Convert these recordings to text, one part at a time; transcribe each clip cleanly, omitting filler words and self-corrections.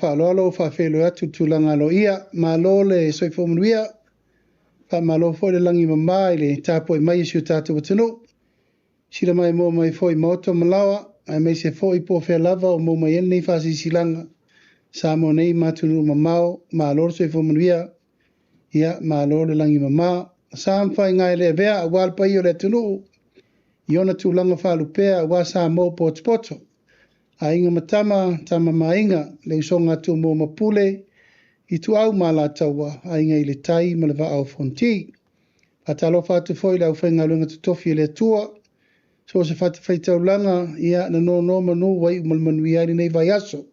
whaaloalo, whawhelo atu tūlanga lo ia, malo le soifo manuia, malo fo le langi mamā i le tāpo i mai isi o tātou watano. Sira mai mō mai fo i maoto malawa, ai mai se fo i po whea lava o mō mai enei whasi silanga. Sa mo nei matunu mamao, malo le soifo manuia, ia malo le langi mamā. Sa amwhai ngai le vea a walpa i o le tunu, iona tūlanga whalupea wa sa mō poto. A inga matama, tama mainga, le usonga tu mō mapule, i tu au mala taua, a inga i le tai ma le va au fonti. A talo whatu foi lau whainga lunga tutofi le tua, so se whatu whaitau langa, ia na no manu wai umalmanui ai nei vai aso.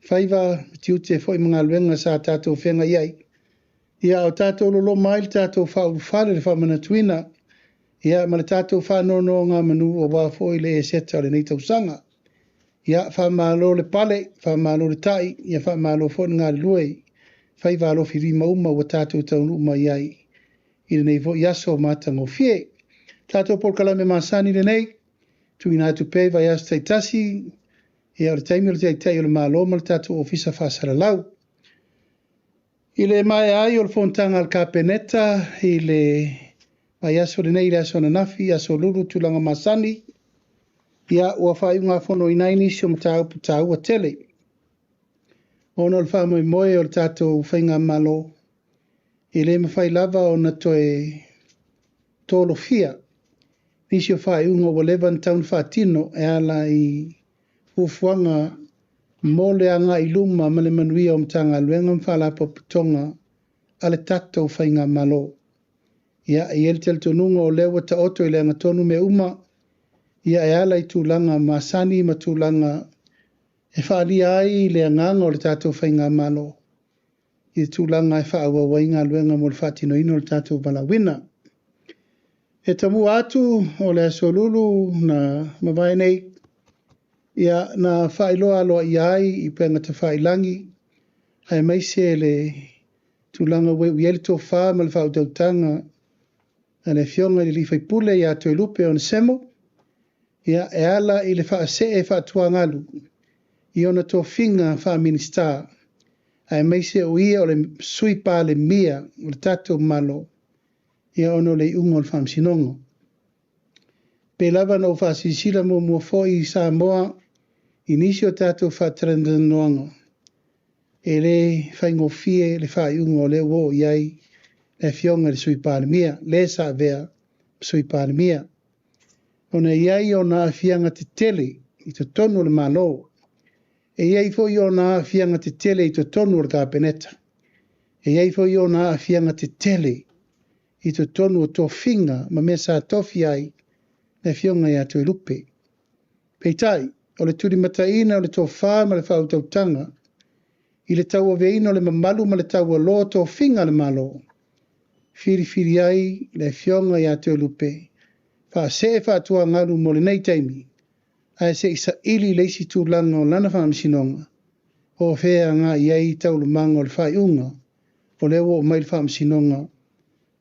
Whaiva tiute foi mga luenga sa tātou whenga iai. Ia o tātou lolo mail tātou whau whale le whamana tuina, ia ma le tātou whanono ngā manu o wā foi le e seta le nei tausanga. Ia whamalo le pale, whamalo le tai, ia whamalo fo ngā luei, whaiva alo whiri mauma wa tātou taunu uma iai. I nei fo iaso mātango fie. Tātou polkalame māsani le nei, tu ina tu pe vai as taitasi, ia o le taimi o le taitai o le malo ma le tātou ofisa whasara lau. I le mai ai o le fontanga al kapeneta, i le vai aso le nei le aso na nafi, aso lulu tulanga māsani, ia ua whaiunga whono inaini si o mtau putau a tele. Ono le whamoi moe o le tātou whainga malo. I le mawhai lava o na toe tolo fia. Nisi o whaiunga o levan taun whatino e ala i ufuanga mole anga i luma ma le manuia o mtanga luenga mwhala po putonga a le tātou whainga malo. Ia i el tel tonunga o lewa ta oto i le anga tonu me uma. Ia e ala i tūlanga masani ma tūlanga e whaalia ai le anganga o le tātou whainga malo. I tūlanga e whaawa wainga luenga mo le whatino ino le tātou balawina. E tamu atu o le asolulu na mawai nei. Ia na whailoa aloa i ai i penga te whailangi. Ai maise le tūlanga we uieli tō wha ma le whautautanga. A le fionga i li whaipule i ato i lupe o semo. Ia e ala i le whaase e whaatuangalu. I ona tō whinga wha-minister. Ai meise o ia o le sui pā le mia o le tātou malo. Ia ono le ungo le whamsinongo. Pe lava no whasisila mo mua foi i Samoa. I nisi o tātou whatarandanoanga. E le whaingo fie le whaiungo le wo iai. Le fionga le sui pā le mia. Le sa vea sui pā le mia. Ona iai o na afianga te tele i to tonu le malo. E iai fo i o na afianga te tele i to tonu le kapeneta. E iai fo i o na afianga te tele i to tonu o tō whinga ma mea sa tofi ai le fionga i ato i lupe. Peitai, o le turi mataina o le tō whā ma le whautautanga, i le tau o veino le mamalu ma le tau o lo tō whinga le malo. Firi ai le fionga i ato i lupe. Fa se fa tua ngalu mo le nei taimi. Ai se isa ili leisi tūlanga o lana whaamsinonga. O whea ngā iei tau lumanga o le whaiunga. O lewo o mai le whaamsinonga.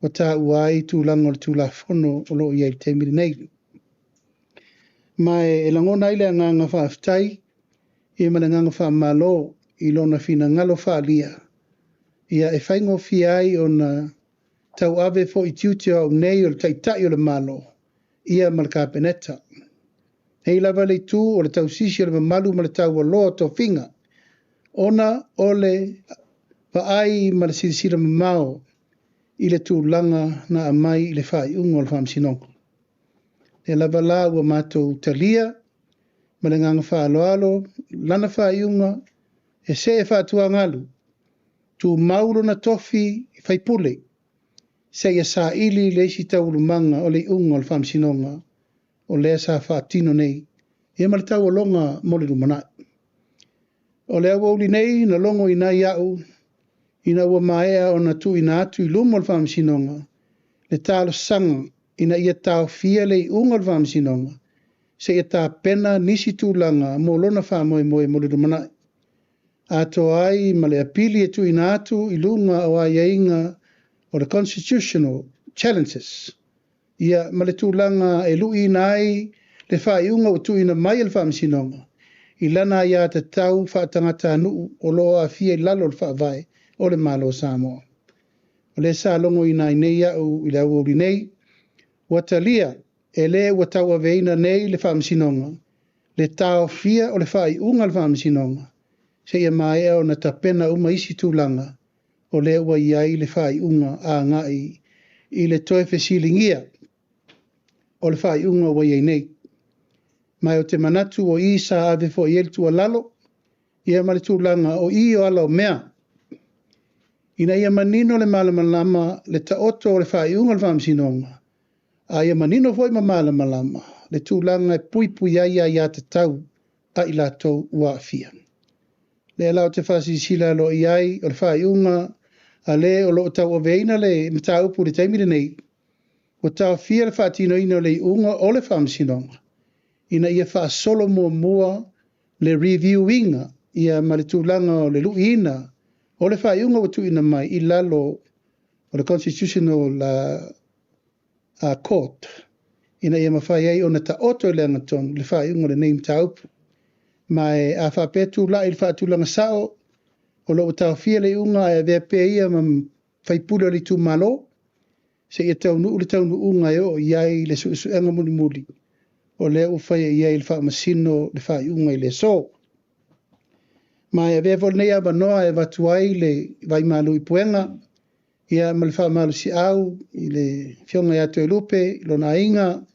O tā uai tūlanga o le tūla whono o lo iei taimi le nei. Mai e langona ile ngā ngā whaaftai. I mana ngā ngā whaamalo i lona whina ngalo whaalia. Ia e whaingo fiai o na tau ave fo i tiute au nei o le taitai o le malo. Ia ma le kapeneta. Hei lava le tū o le tau sisi o le mamalu ma le tau o loa tō whinga. Ona o le paai ma le sirisira mamao i le tūlanga na amai i le whai ungo le whamsinongo. E lava la ua mātou talia ma le nganga whaaloalo lana whai unga e se e whaatua ngalu. Tu maulo na tofi whaipule. Se ia sa ili le isi tau lumanga o le unga o le whamsinonga o le sa whaatino nei. Ia ma le tau o longa mo le lumanai. O le awa uli nei na longo ina iau ina ua maea o na tu ina atu i lumo o le whamsinonga. Le talo sanga ina ia tau fia le unga o le whamsinonga. Se ia tā pena nisi tūlanga mo lona whamoe moe mo le lumanai. Ato ai ma le apili e tu ina atu i lunga o ai inga o the constitutional challenges. Ia ma le tūlanga e lui nai le whaiunga o tuina mai le whamsinonga. I lana ia te tau whaatangata nuu o loa a fia I lalo le whaavai o le malo Samoa. O le sa longo I nai nei au I le au ori nei, watalia e le watawa veina nei le whaamsinonga, le tau fia o le whai unga le whaamsinonga, se ia mai o na tapena uma isi tūlanga, o le ua iai le whai unga a ngai I le toe whesilingia o le whai unga wa iai nei. Mai o te manatu o I sa ave fo I eltu a lalo, ia male tūlanga o I o ala o mea. Ina ia manino le malamalama le taoto o le whai unga le whaamsinonga, a ia manino foi ma malamalama le tūlanga e pui pui aia ia te tau a I latou ua fia. Le alau te whasi sila lo iai o le whai unga a le o lo tau o veina le mtaupu le taimire nei, o tau fia le whaatino ina le unga o le whaamsinonga. Ina ia wha solo mua le reviewinga ia ma le tūlanga o le luina o le whai unga watu ina mai I lalo o le constitutional court. Ina ia mawhai ai o na ta oto le angatong le whai unga le neim taupu. Mai a whapetu la I le whaatulanga sao o lo tau fia le unga e vea pe ia ma whaipula le tu malo se ia tau nuu le tau nuu unga e o iai le suenga muli muli o le u whai iai le wha masino le whai unga I le so. Mai e vea vol nei aba noa e watuai le vai malu I puenga ia ma le wha malu si au I le fionga ia to e lupe lo na inga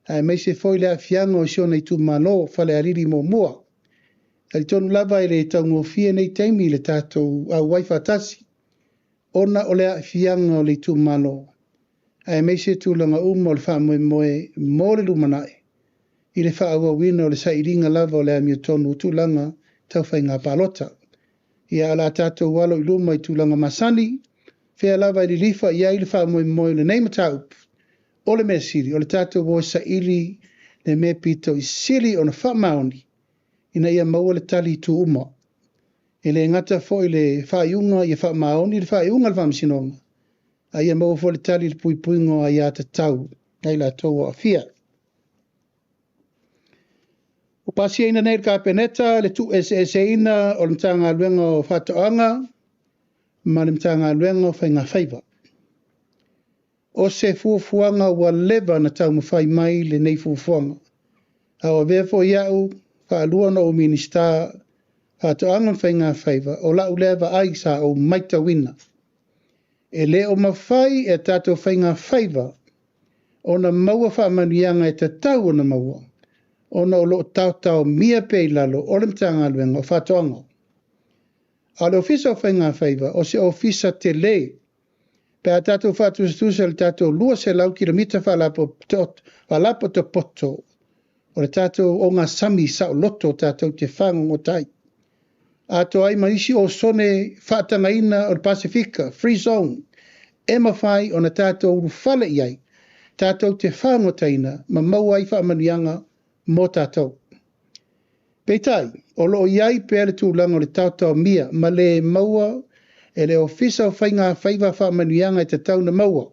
ai mai se foi le afianga o siona I tu malo whale ariri mo mua. Ai tonu lava I le taungo fia nei taimi le tātou au waifa tasi. Ona o le afianga o le tu malo. Ai mai se tūlanga o le wha moe mo le lumanai. I le wha awa wina o le sairinga lava o le amia tonu tūlanga tau whai ngā palota. Ia ala tātou walo I luma I tūlanga masani. Whea lava I li lifa ia I le wha moe le neima taup. O le mea siri, o le tātou wo sairi le mea pito I siri o na wha maoni. Ina ia maua le tali tu uma. E le ngata fo I le whaiunga I wha maoni le whaiunga le whamsinonga. A ia maua fo le tali le pui puingo a ia te tau. Ai la tau a fia. O pasi ina nei ka peneta le tu SSA ina o le mtanga luenga o whatoanga. Ma le mtanga luenga o whainga whaiva. O se fuafuanga wa leva na tau mawhai mai le nei fuafuanga. A o vefo iau whaalua na o minista a to angon whainga whaiva o lau leva ai sa o maita wina. E le o mawhai e tato whainga whaiva o na maua whaamanianga e te tau o na maua. O na o lo tau mia pei lalo o le mtanga luenga o whatoanga. A le ofisa o whainga whaiva o se ofisa te le pe a tato whatustusa le tato lua se lau kilomita whalapo to poto. O le tātou o ngā sami sa o loto tātou te whango o tai. A to ai maisi o sone whaatanga ina o le Pasifika, Free Zone, e mawhai o na tātou urufale iai, tātou te whango taina, ma maua i whaamanianga mō tātou. Peitai, o lo iai pēle tūlanga o le tātou mia, ma le maua e le ofisa o whainga whaiva whaamanianga e te tau na maua.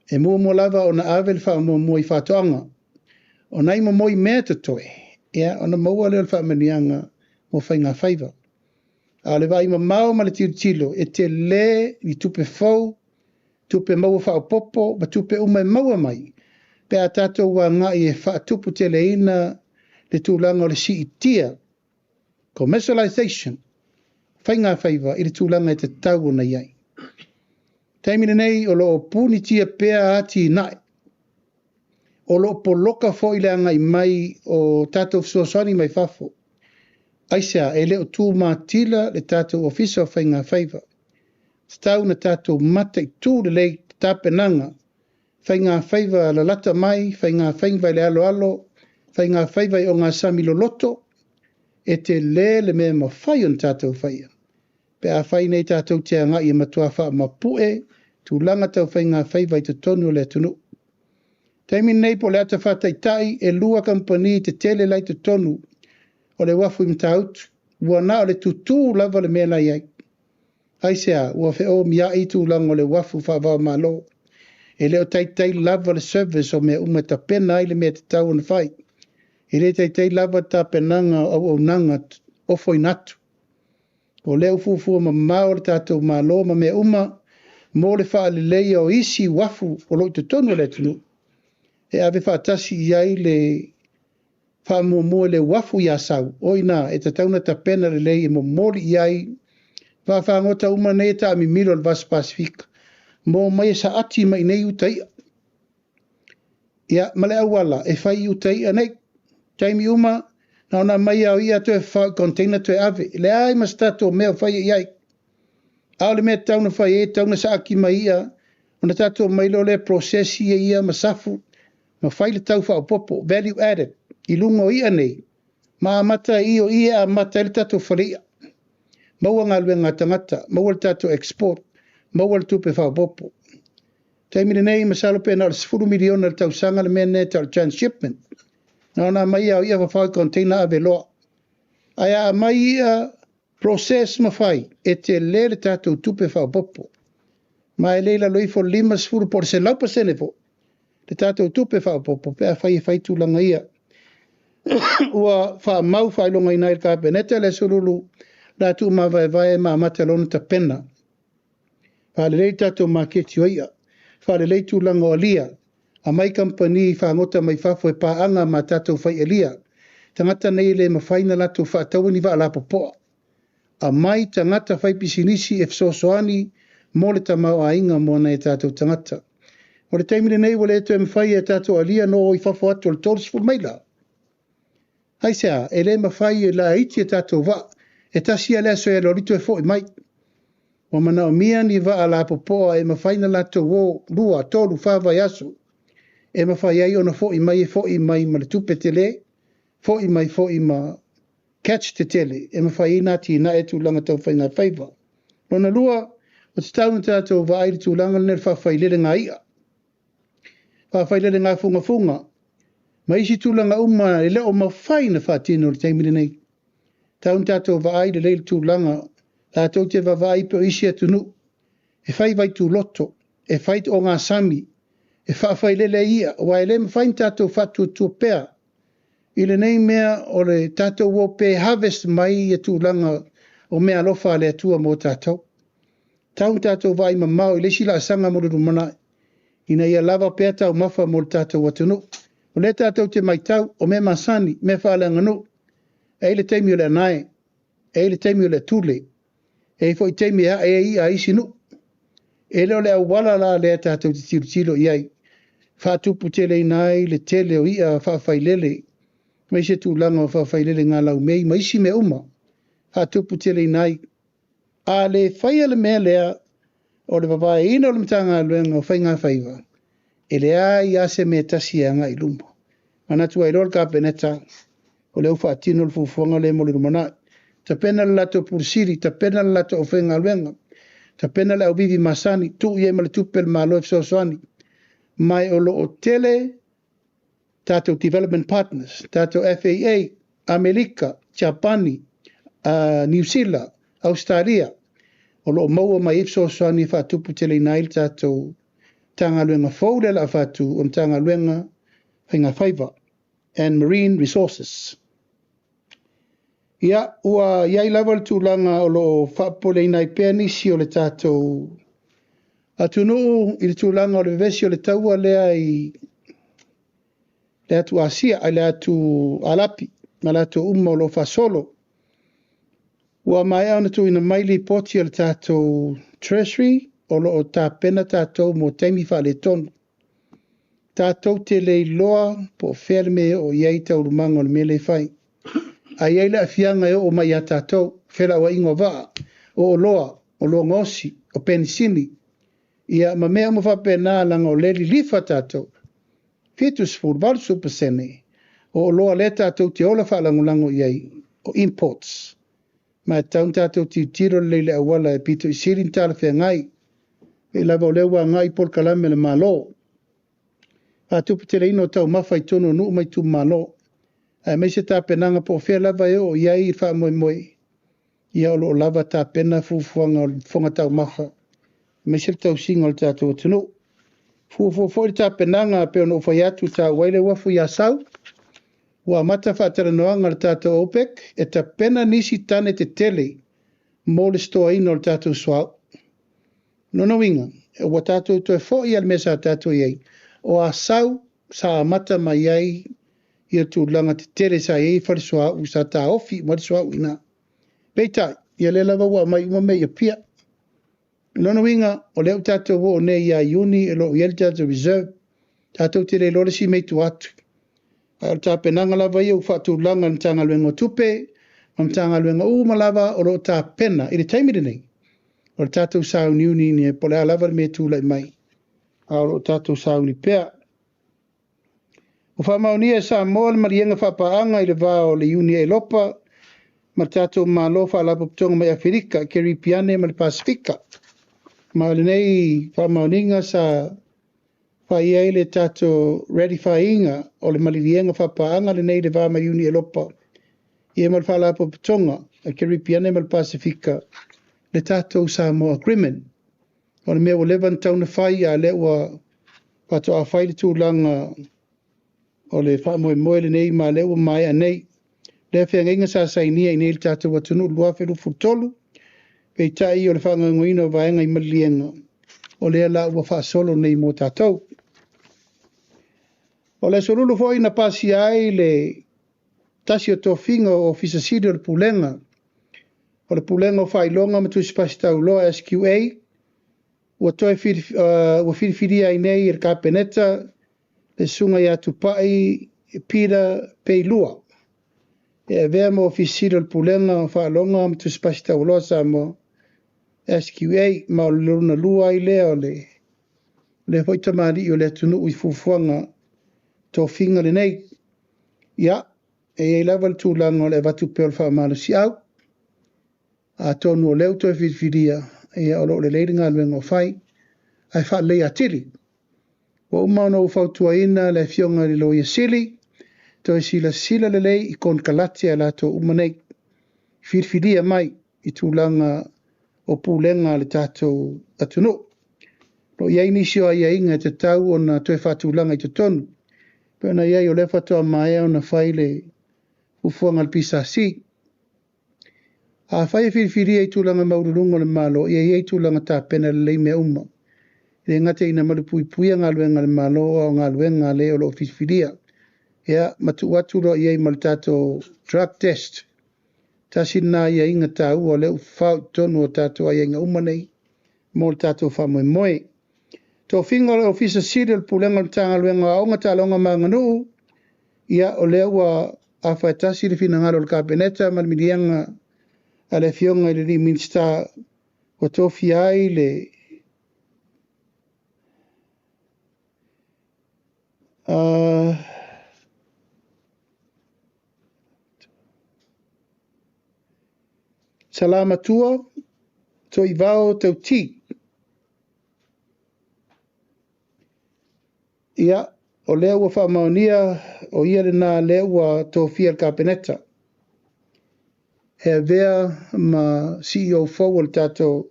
E mua lava o na avel whaamua I whatoanga. O nai mo moi mea te toe, ea o na maua leo le whaamanianga mo whainga whaiva. A le vai ma mao ma le tilo, e te le I tupe fau, tupe maua whaopopo, ma tupe umai maua mai. Pe a tātou wa ngai e whaatupu te le ina le tūlanga o le si itia. Commercialization, whainga whaiva I le tūlanga e te tau na iai. Taimine nei o lo puni tia pea ati nai. O lo poloka fo I le angai mai o tātou suasani mai fafo. Aisea e leo tū mātila le tātou ofisa o whainga whaiva. Stau na tātou mata I tū le lei tāpenanga. Whainga whaiva la lata mai, whainga whaiva le alo alo, whainga whaiva I o ngā sami loloto, e te le mea ma whai on tātou whaia. Pe a whai nei tātou te anga I matua wha ma pue, tū langa tau whainga whaiva I te tonu le tunu. Taimi nei po le ata whataitai e lua kampani te tele lai te tonu o le wafu I mtautu, ua na o le tutu lava le mea lai ai. Aisea, ua wheo mia I tu lang o le wafu whaavao malo. E leo taitai lava le service o mea umata pena ai le mea te tau na whai. I re tei lava tā penanga au nanga o foi natu. O leo fufu ma mao le tātou malo ma mea uma mo le wha le leia o isi wafu o loi te tonu le tunu. E ave whaatasi iai le wha mua le wafu ia sau. Oina e ta tauna ta pena le lei e mo mori iai wha ngota uma nei ta mi milo le vas Pasifika. Mo mai sa ati mai nei utai. Ia male awala e whai utai anei. Taimi uma na ona mai au ia to e wha container to e ave. Le ai mastato mea whai iai. Ao le mea tauna whai e tauna sa aki mai ia. Ona tato mai lo le prosesi e ia masafu. Ma whai le tau wha popo. Value added. I lungo ia nei. Ma amata i o ia amata le tato wharia. Maua ngā lue ngā tangata. Maua le tato export. Maua le tupe wha popo. Taimine nei masalo pe na le 10 miliona le tau sanga le mea ne tau transshipment. Na ona mai au ia whai container ave loa. Aia mai ia process mawhai e te le tatou tupe wha popo. Ma e leila loi fo 5 por se lau pasene fo. Le tatou tupe wha popo pe a whai tūlanga ia. Ua wha mau whai longa ina il kāpeneta le surulu la tu ma vai ma matalona ta pena. Wha le lei tatou ma keti oia. Wha le lei tūlanga o lia. A mai company wha ngota mai whafo e paanga ma tatou whai elia. Tangata nei le mawhaina lato wha tauani wa ala popoa. A mai tangata whai pisinisi e fsosoani mo le tamau a inga mo na e tatou tangata. O le taimine nei wale eto e mawhai e tatou alia no i whafo atu le tōris fu maila. Hai sea, e le mawhai e la iti e tatou wa, e tasi alea so e lorito e fo i mai. Wa mana o mia ni wa ala popoa e mawhaina lato wo rua tolu whawai asu. E mawhai ai ona fo i mai ma le tupe tele, fo i ma catch te tele, e mawhai inati na e tūlanga tau whai ngā whaiva. Rona lua, o te taunu tātou wa airi tūlanga nere whawhai lere ngā ia. Whawhai lere ngā funga. Ma isi tūlanga uma e leo mawhai na whaatino le taimine nei. Taunu tātou wa airi leile tūlanga, tātou te wawai pe o isi atunu, e whai vai tū loto, e whai o ngā sami, e whawhai lele ia, wa e le mawhai tātou whatu tū pēr. I le nei mea o le tātou o pē harvest mai e tūlanga o mea lofa le atua mō tātou. Taunu tātou vai mamau i le sila asanga mo le rumana. Ina ia lava pēr tau mafa mo le tātou atunu. O le tātou te mai tau o me masani, me whaale nganu. E le teimi o le anae, e le teimi o le tūle. E fo i teimi a e i a isi nu. E leo le au wala la le tātou te tilo iai. Whātupu tele inai le tele o ia whawhai lele. Mai se tūlanga o whawhai lele ngā lau mei, mai si me uma. Whātupu tele inai. A le whai ale mea lea o le wawai ina o le mtanga luenga o whai ngā whaiva. E le ai a se me tasi a ngā ilumbo. Manatua i lor ka peneta o le ufa atino le fufuanga le moli rumana. Ta pena le lato pursiri, ta pena le lato o whai ngā luenga. Ta pena le au vivi masani, tu i e male tupel malo e fsosoani. Mai o lo o tele, tātou development partners, tātou FAA, Amerika, Japani, New Zealand, Australia, o lo o maua mai fsosoani whatupu tele inail tātou tanga luenga fōle la whatu o tanga luenga whainga whaiva and marine resources. Ia, ua iai lawal tūlanga o lo whapole inai pēr nisi o le tātou atunu i le tūlanga o le vesi o le taua lea i le atu asia, ai le atu alapi, ma le atu uma o lo whasolo. Ua mai au na tu ina maili poti o le tātou treasury, o lo o tā pena tātou mo teimi wha le tonu. Tātou te lei loa po wherme o iei tau rumanga o le mele whai. A iei le afianga o mai a tātou, whera wa ingo waa, o loa ngosi, o penisini. Ia ma mea mo whapena langa o leli lifa tātou. Fitus food, valsu pasene. O loa le tātou te ola whalangulango iei, o imports. Ma taun tātou ti tiro leile awala e pito i sirin tāla whea ngai. E lava o lewa ngai pol kalame le malo. A tupu te reino tau mawhai tono nuu mai tu malo. A me se tā penanga po whea lava e o iai wha moe moe. Ia o lo lava tā pena fufuanga o whonga tau maha. Me se tau singa o tātou tunu. Fufu tā penanga pe ono whai atu tā waile wafu ia sau. Ua mata whaataranoanga le tātou OPEC, e ta pena nisi tane te tele, mō le stoa ino le tātou swau. Nono winga, ua tātou toi fo i al mesa tātou iei, o a sau sa mata mai iei, ia tūlanga te tele sa iei whare swau, sa tā ofi, whare swau ina. Peitai, ia le lava wa mai uma mea pia. Nono winga, o leo tātou o ne ia uni, e lo iel tātou reserve, tātou te le lore si mei tu atu. Ai ta penanga lava ia ufatu langa ni tanga luenga tupe, mam tanga luenga malava o lo ta pena, i le taimire nei. O le tātou sau ni uni ni e pole a lava me tūlai mai. A o lo tātou sau ni pea. O whamaunia sa moa le marienga whapaanga i le vā o le uni e lopa, ma tātou malo whalapa putonga mai Afrika, ke ripiane ma le Pasifika. Ma le nei whamauninga sa whai ai le tātou ratifyinga o le malirienga whapaanga le nei le vā mai uni e lopa. Ie ma le whalapa putonga, ke ripiane ma le Pasifika, le tātou Samoa Agreement. O le mea o levan tauna whai a le ua pato a whai le tūlanga o le whamoe moe le nei ma le ua mai a nei. Le whiangenga sa sainia i nei le tātou watunu lua wheru futolu, pei tai o le whangangoina o vaenga i malienga. O le la ua whaasolo nei mo tātou. O le sorulu foi na pasi ai le tasi o tofinga o fisasidi o le pulenga. O le pulenga o whailonga ma tuisi pasi tau loa SQA. Ua toi whiriwhiria i nei i le kapeneta, le sunga i atu pai pira peilua. E vea mo fisasidi o le pulenga o whailonga ma tuisi pasi tau loa sa mo SQA ma o le luna lua i lea o le hoitamari o le tunu ui fufuanga tofinga le nei. Ia, e lava le tūlanga o le vatu peo le whaamalo si au. A tonu o leo toi whiriwhiria e o lo le leiringa luenga o whai. Ai wha lei atiri. Wa umano u whautua ina le fionga li loia sili. Toi sila le lei i kon kalati a lato umanei. Whiriwhiria mai i tūlanga o pūlenga le tātou atunu. Lo iei nisio ai inga te tau o na toi whatūlanga i te tonu. Pena iei o le whatoa mai o na whaile ufuanga le pisa si. A whai whiriwhiria i tūlanga maururunga le malo, iei tūlanga tā pena le lei mea uma. Le ngate ina marupui puia ngā luenga le malo o ngā luenga le o lo whiriwhiria. Ia, matu watu lo iei ma le tātou drug test. Tasi nā ia inga tā ua le ufau tonu o tātou ai inga umanei, mo le tātou whamoe moe. Tō whinga le ofisa siri le pulenga le tanga luenga o ngā tālonga manganu, ia o le ua a whaitasi le whina ngalo le kapeneta, marmirianga a le fionga i le ri minsta o tofi ai le salama tua, to i vao tau ti. Ia, o lea ua whaamaonia o ia le nā lea ua tō fia le kapeneta. E vea ma CEO forward tātou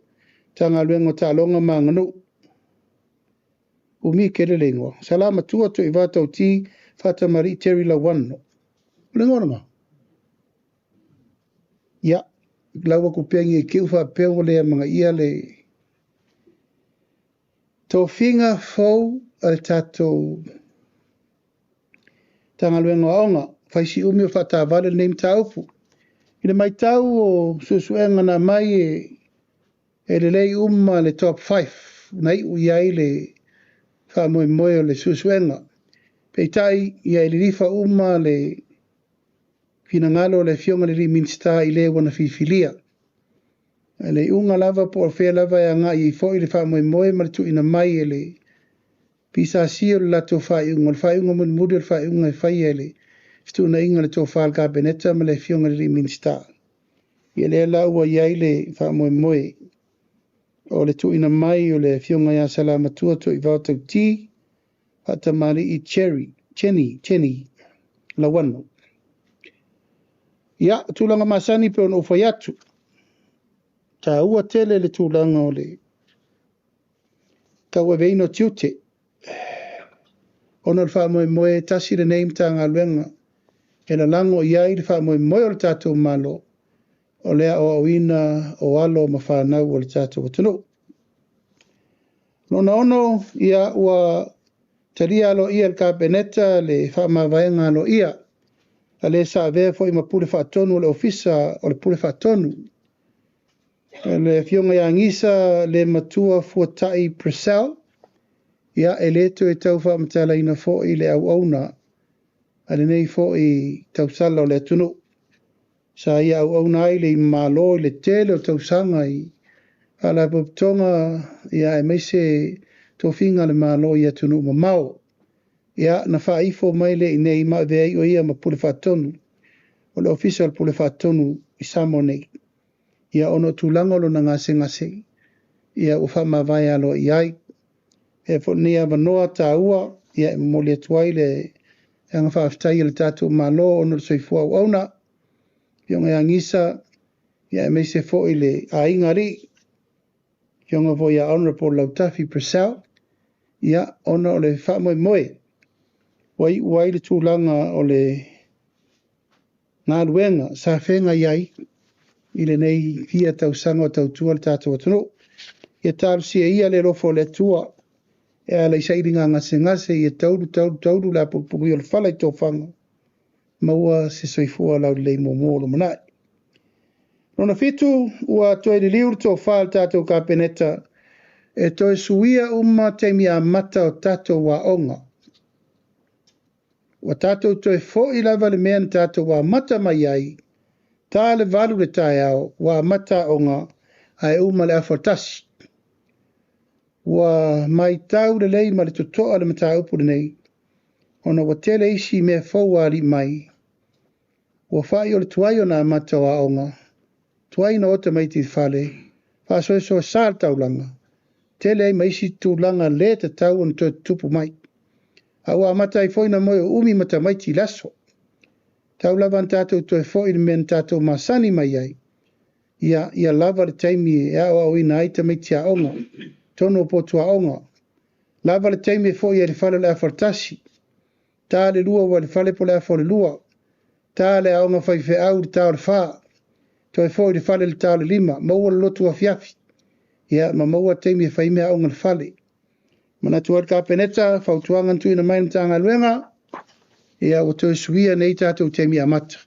tanga luengo tālonga ma nganu. Umi kere lengua. Salama tua to i vao tau ti, whata mari Terry Lawano. Lengona ma. Ia, lawa kupengi e kiuwha peo lea mga ia le tō whinga fau al tātou tanga luenga aonga, whaisi umi o whata vale neim taupu. Ina mai tau o susuenga na mai e le lei le top 5, nai ui ai le whamoe moe o le susuenga. Peitai ia le rifa le finangalo le fionga le ri minsta i le wana fifilia. Le unga lava po whea lava e ngā i fo i le whamoe moe ma le tu ina mai e le pisa si o le lato whaiunga, le whaiunga mo le muri o le whaiunga e whai e le stu na inga le tō whaal ka beneta ma le fionga le ri minsta. Ia le laua iai le whamoe moe o le tu ina mai o le fionga ia salama tua to i vātau ti hata mari i Chenny, Lawano. Ia, tūlanga masani pe ono whai atu. Ta ua tele le tūlanga o le kaua veino tiute. Ono le whamoe moe tasi le neim ta ngā luenga. e la lango iai le wha moe o le tātou malo, o lea o awina o alo ma whanau o le tātou watunu. Lona ono ia ua taria alo ia le kapeneta le wha mawaianga alo ia, a le sa vea fo i ma pule whaatonu o le ofisa o le pule whaatonu. Le fionga ia ngisa le matua fuatai Presel, ia e leto e tau wha matala ina fo i le au auna, a le nei fo i tau sala o le atunu. Sa ia au auna ai le i malo i le tele o tau sanga i ala puptonga ia e meise tofinga le malo i atunu ma mau. Ia na wha ifo mai le i nei ma vea i o ia ma pule whaatonu, o le official pule whaatonu i samo nei. Ia ono tūlanga lo na ngase, ia ufa mawai alo i ai. E fo nia vanoa tā ua, ia e moli atuai le anga whaaftai le tātou malo ono le soifua au auna. Pionga ia ngisa, ia e meise fo i le a ingari, pionga vo ia Honorable Lautafi Presel, ia ono o le wha moe. Wai le tūlanga o le ngā ruenga sa whenga iai, i le nei fia tau sanga o tau tua le tātou atunu. Ia tāru sia ia le rofo le tua, e ala isa iringa ngase ia tauru la pupuku i o le whala i tō whanga. Maua se soifua lau lei mōmōlo manai. Nona fitu, ua toi li liur tō whal tātou ka peneta, e toi suia teimi a mata o tātou wa onga. Wa tātou toi fo i lava le mea tātou wa mata mai ai, tā le valu le tai au, wa mata onga, ai le afortasi. Wa mai tau le lei ma le tutoa le mata upu le nei, ona wa tele isi mea fōua li mai, wa whai o le tuai o nā mata wa onga, tuai na ota mai ti whale, wha so sār taulanga, tele ai maisi tūlanga le te tau on tō tupu mai. Awa mata i fōina moe o umi mata mai ti laso. Tau lava tātou toi fōi le men tātou masani mai ai. Ia lava le taimi e au au ina aita mai tia onga, tono po tua onga. Lava le taimi e fōi e le whale le afartasi. Tā le lua wa le whale po le afo le lua. Tā le aonga whai whe au le tau le wha. Toi fōi le whale le tau le lima, maua le lotu a fiafi. Ia ma maua taimi e whai mea aonga le whale. Mana tuar ka peneta, whautuangan tui na maina tanga luenga, ia o toi suia nei tātou teimi a mata.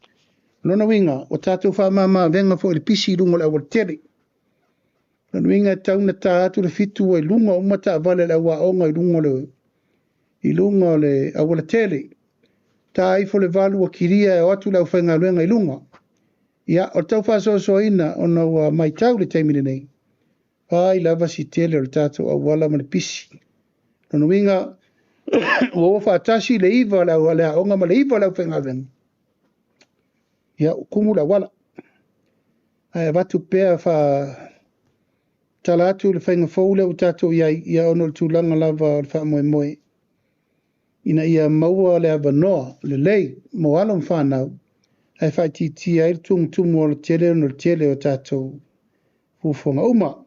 Lona winga, o tātou whamama venga fo i le pisi i lungo le awal tere. Lona winga tauna tā atu le fitu o i lunga umata vale le awa onga i lunga le awal tere. Tā ifo le valu o kiria e o atu le au whainga luenga i lunga. Ia, o tau whaso ina o na ua mai tau le teimi nei. Pai lava si tele o le tātou awala ma le pisi. Lona winga, o whaatasi le iwa le aonga ma le iwa le au whainga venga. Ia ukumu la wala. Ai watu pea wha talatu le whainga fōule o tātou ia ono le tūlanga lava o le wha moe. Ina ia maua le avanoa, le lei, mo alon whanau. Ai whai titi ai tumu o le tele o tātou fufonga uma.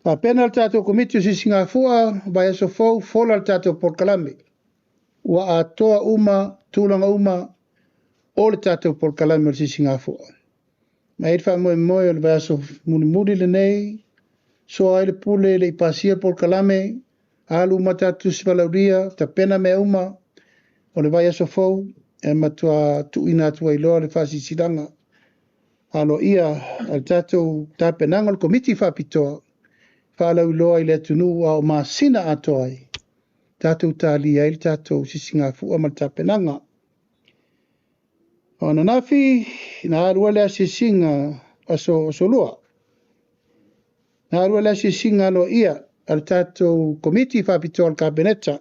Pa pena le tātou komiti o sisinga fua, vai aso fau, fola le tātou porkalame. Ua atoa tūlanga o le tātou porkalame o sisinga fua. Ma edwha moe o le vai aso muni le nei, so ai le pule le ipasia porkalame, alu matatu sivalauria, ta pena mea o le vai aso fau, e matua tuina atua iloa le whasi silanga. Alo ia, al tātou tāpenanga le komiti whapitoa, whalau loa i le tunu au maa sina atoa ai. Tātou tāli ai le tātou sisinga fua ma tāpenanga. O na nafi, na arua lea sisinga aso lua. Na arua lea sisinga lo ia al tātou komiti whapitoa al kabineta.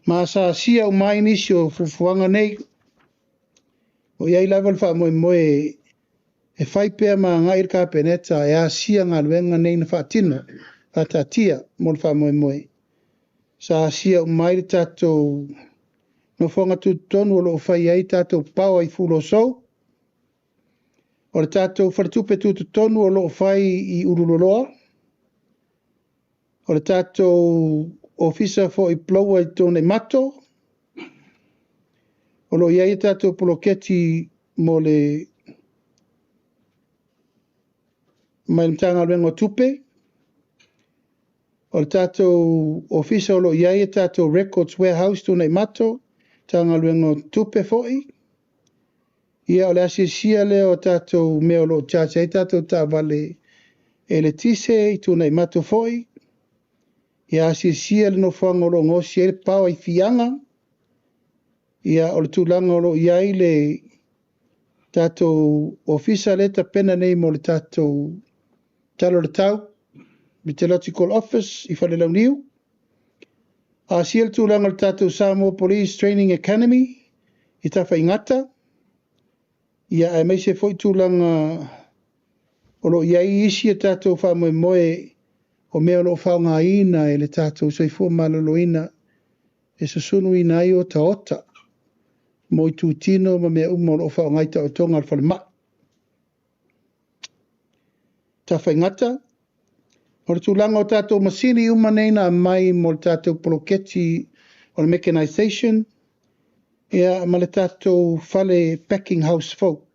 Ma sa sia o mai nisi o fufuanga nei. O iai level wha moe e whaipea ma ngai ka peneta e a sia ngā luenga nei na whaatino, whaatatia mo le wha moe. Sa sia o mai le tātou no whanga tu tonu o lo whai ai tātou pau ai fulo sou. O le tātou wharatupe tu tonu o lo whai i uruloloa. O le tātou ofisa fo i ploua i tōne mato. O lo ia i tātou poloketi mo le mai mtanga rengo tupe. O le tātou ofisa o lo ia i tātou records warehouse tu nei mato. Tanga rengo tupe foi. Ia o le asisia le o tātou mea o lo chacha i tātou tā vale e le tise i tu nei mato foi. Ia asisia le no whanga o lo ngosi e le pao i fianga. Ia o le tūlanga o lo ia i le tātou ofisa le ta pena nei mo le tātou talo le tau. Meteorological Office i whale lau niu. Asia le tūlanga le tātou Samoa Police Training Academy i ta whaingata. Ia e meise foi tūlanga o lo ia i isi e tātou whamoe moe o mea lo whaunga ina e le tātou soifua malolo ina e susunu ina i o ta ota. Mo i tūtino ma mea umo lo whaunga ita o tonga al whale mak. Ta whaingata. O le tūlanga o tātou masini umaneina mai mo le tātou poloketi o le mechanization. Ia ma le tātou whale packing house folk.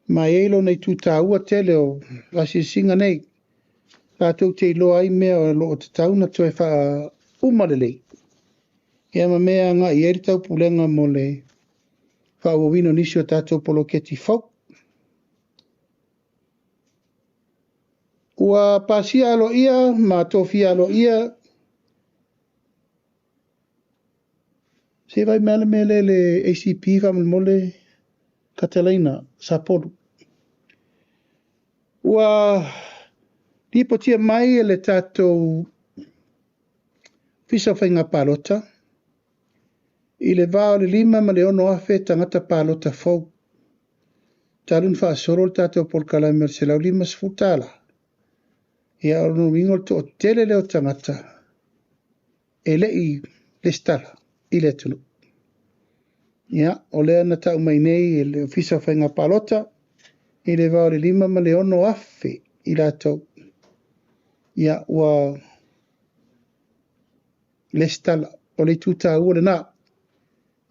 Mai eilo nei tūtā ua tele o lasi singa nei. Tātou te iloa ai mea o lo o te tauna to e wha umalelei. Ia ma mea nga i eri tau pulenga mo le wha uawino nisi o tātou poloketi folk. Ua pasia alo ia, ma tofia alo ia. Se vai mele mele le ACP wha mole Catalina, Sapporo. Ua lipotia mai le tātou fisa whainga palota. I le vāo le 5 ma le 6 afe tangata palota fau. Talun wha asoro le tātou polkala mer se lau 5 sfutala. Ia ono wingol to o tele leo tangata. E le i le stala, i le tunu. Ia, o lea na tau mai nei e le ofisa whainga palota. I le vāo le 5 ma le 6 afe i la tau. Ia, ua le stala, o le tuta ua le nā.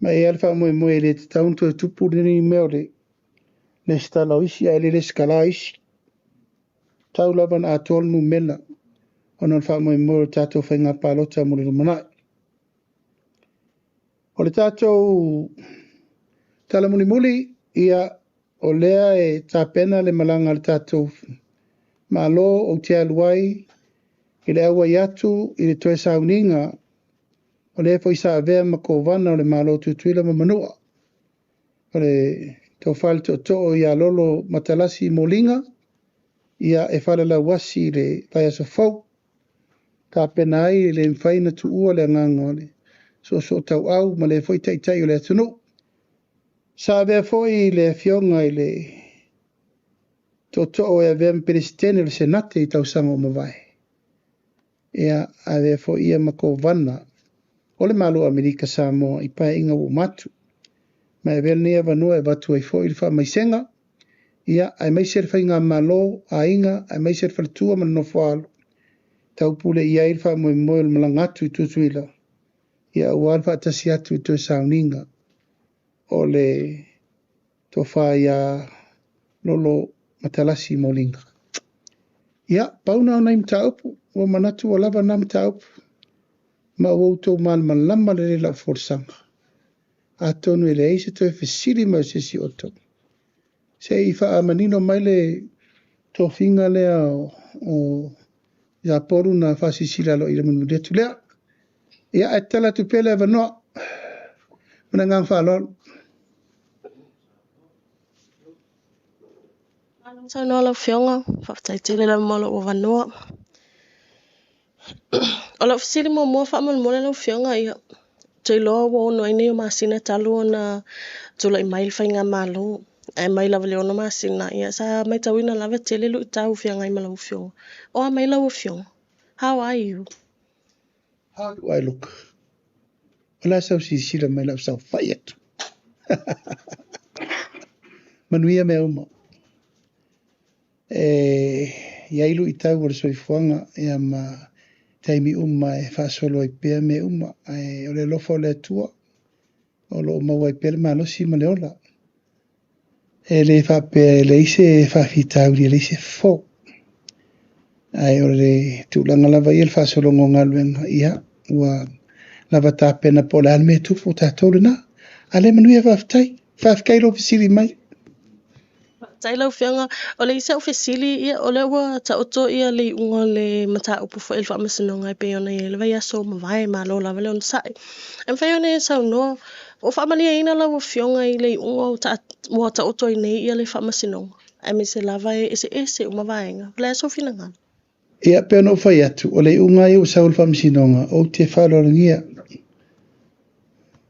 Ma e alfa moe moe le te taunto e tupu ni meo le stala o isi, a le skala isi. Tau laban a tolu mela. Ona alfa moe moe tātou whainga palota mo le rumanai. O le tātou tala muli muli, ia o lea e tāpena le malanga le tātou malo o te aluai, i le awa iatu, i le toe sauninga, o le efo isa avea mako vana o le malo tutuila ma manua. O le tau whale to o ia lolo matalasi molinga, ia e whale la wasi le vai aso fau, tāpena ai le mwhaina tu ua le nganga le. So tau au, ma le foi tai o le atunu. Sa avea foi le fionga i le o e avea mperistene le senate i tau sanga o mawai. Ia avea foi ia mako vana. O le malo Amerika Samoa i pae inga o matu. Ma e vel nia vanua e watu ai foi i le wha maisenga. Ia ai maiser whainga malo a inga, ai maiser whalitua man no whaalo. Tau pule ia i le wha moe moe le malangatu i tutuila. Ia uan wha atasi atu i tue sauninga. O le tofa ia lolo matalasi molinga. Ia, pauna o naim taupu, o manatu o lava nam taupu. Ma o tau man lama le la forsanga. A tonu ele eise toi fesili ma sisi o tau. Se i wha amanino mai le to finga lea o Sapporo na whasisila lo i le munu detu lea. Ia e tala tu pele ava noa. Mana ngang whalolo. Sa no la fionga, whaftai tele la malo o vanua. O la fisiri mo mua whaman mole la fionga ia. Tei loa wo no ine o masina talu o na tula i mail whainga malo. E mai lava leo na masina ia. Sa mai tawina lava tele lu i tau fionga i malau fionga. O a mai lau fionga. How are you? How do I look? Wala sau si sila mai lau sau whaiatu. Manuia me uma. Iailu i tau wale soifuanga ia ma taimi uma e whaasolo i pia me uma. O le lofa o le atua. o lo mawai pele malo si maleola. E le whape le ise whawhitau le ise fo. Ai o le tūlanga lava i el whasolongo ngaluenga ia ua lava tāpena po le alme tupu tātou na. Ale manuia whawhkai lo fisili mai. Tai lau whianga, o le isa ofisili ia, o le ua ta oto ia le unga le mata upu fo elfa amasinonga pe ona ia, le vai aso mawai ma lo lava le on sai. Em whai ona ia sau no, o whamania ina lau o whionga i le unga o ta oto i nei ia le whamasinonga. Ai me se lava e ese o mawaenga, le aso whina Ia pe ono whai atu, o le unga i o saul whamasinonga, o te whalorangia.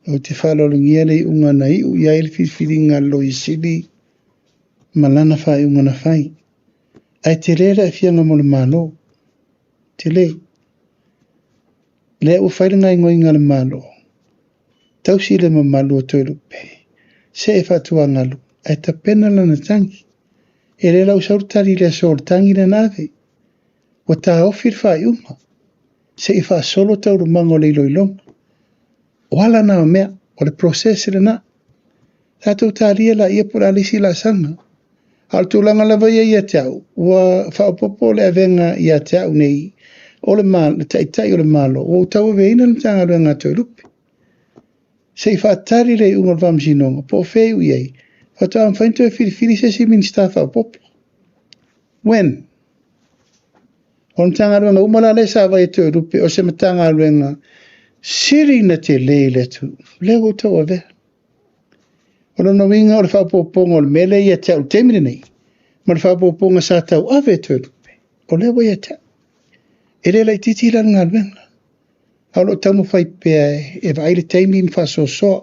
O te whalorangia le unga na iu, ia ele whiwhiringa lo i sili, malana whai unga na whai. Ai te rera e whianga mo le malo. Te le. Le o whairinga ingo inga le malo. Tau si le mamalo o toi lupe. Se e whatua ngalu. Ai ta pena lana tangi. E le lau saurtari le sol tangi le nave. Wa ta ofir whai uma. Se e wha solo tau rumango le iloilonga. Wala na o mea. O le prosesi le na. Tatou taria la ia pura alisi la sanga. Al tūlanga lava ia te au, ua whaopopo le avenga ia te au nei, o le malo, tai o le malo, o tau veina le tanga rua ngā toi lupi. Se i whaatari le unga whamsinonga, po wheu iei, whatau am whainto e whiri se si minsta whaopopo. When? O le tanga rua ngā umala le sa vai toi lupi, o se matanga rua ngā, siri na te le tu, le o tau avea. O le winga o le whapoponga o le mele ia te au temire nei. Ma le whapoponga sa tau ave tue lupe. O le wa ia te. E le lai titi la ngā wenga. Au lo tau mo whai pia e vaile teimi mi whaso soa.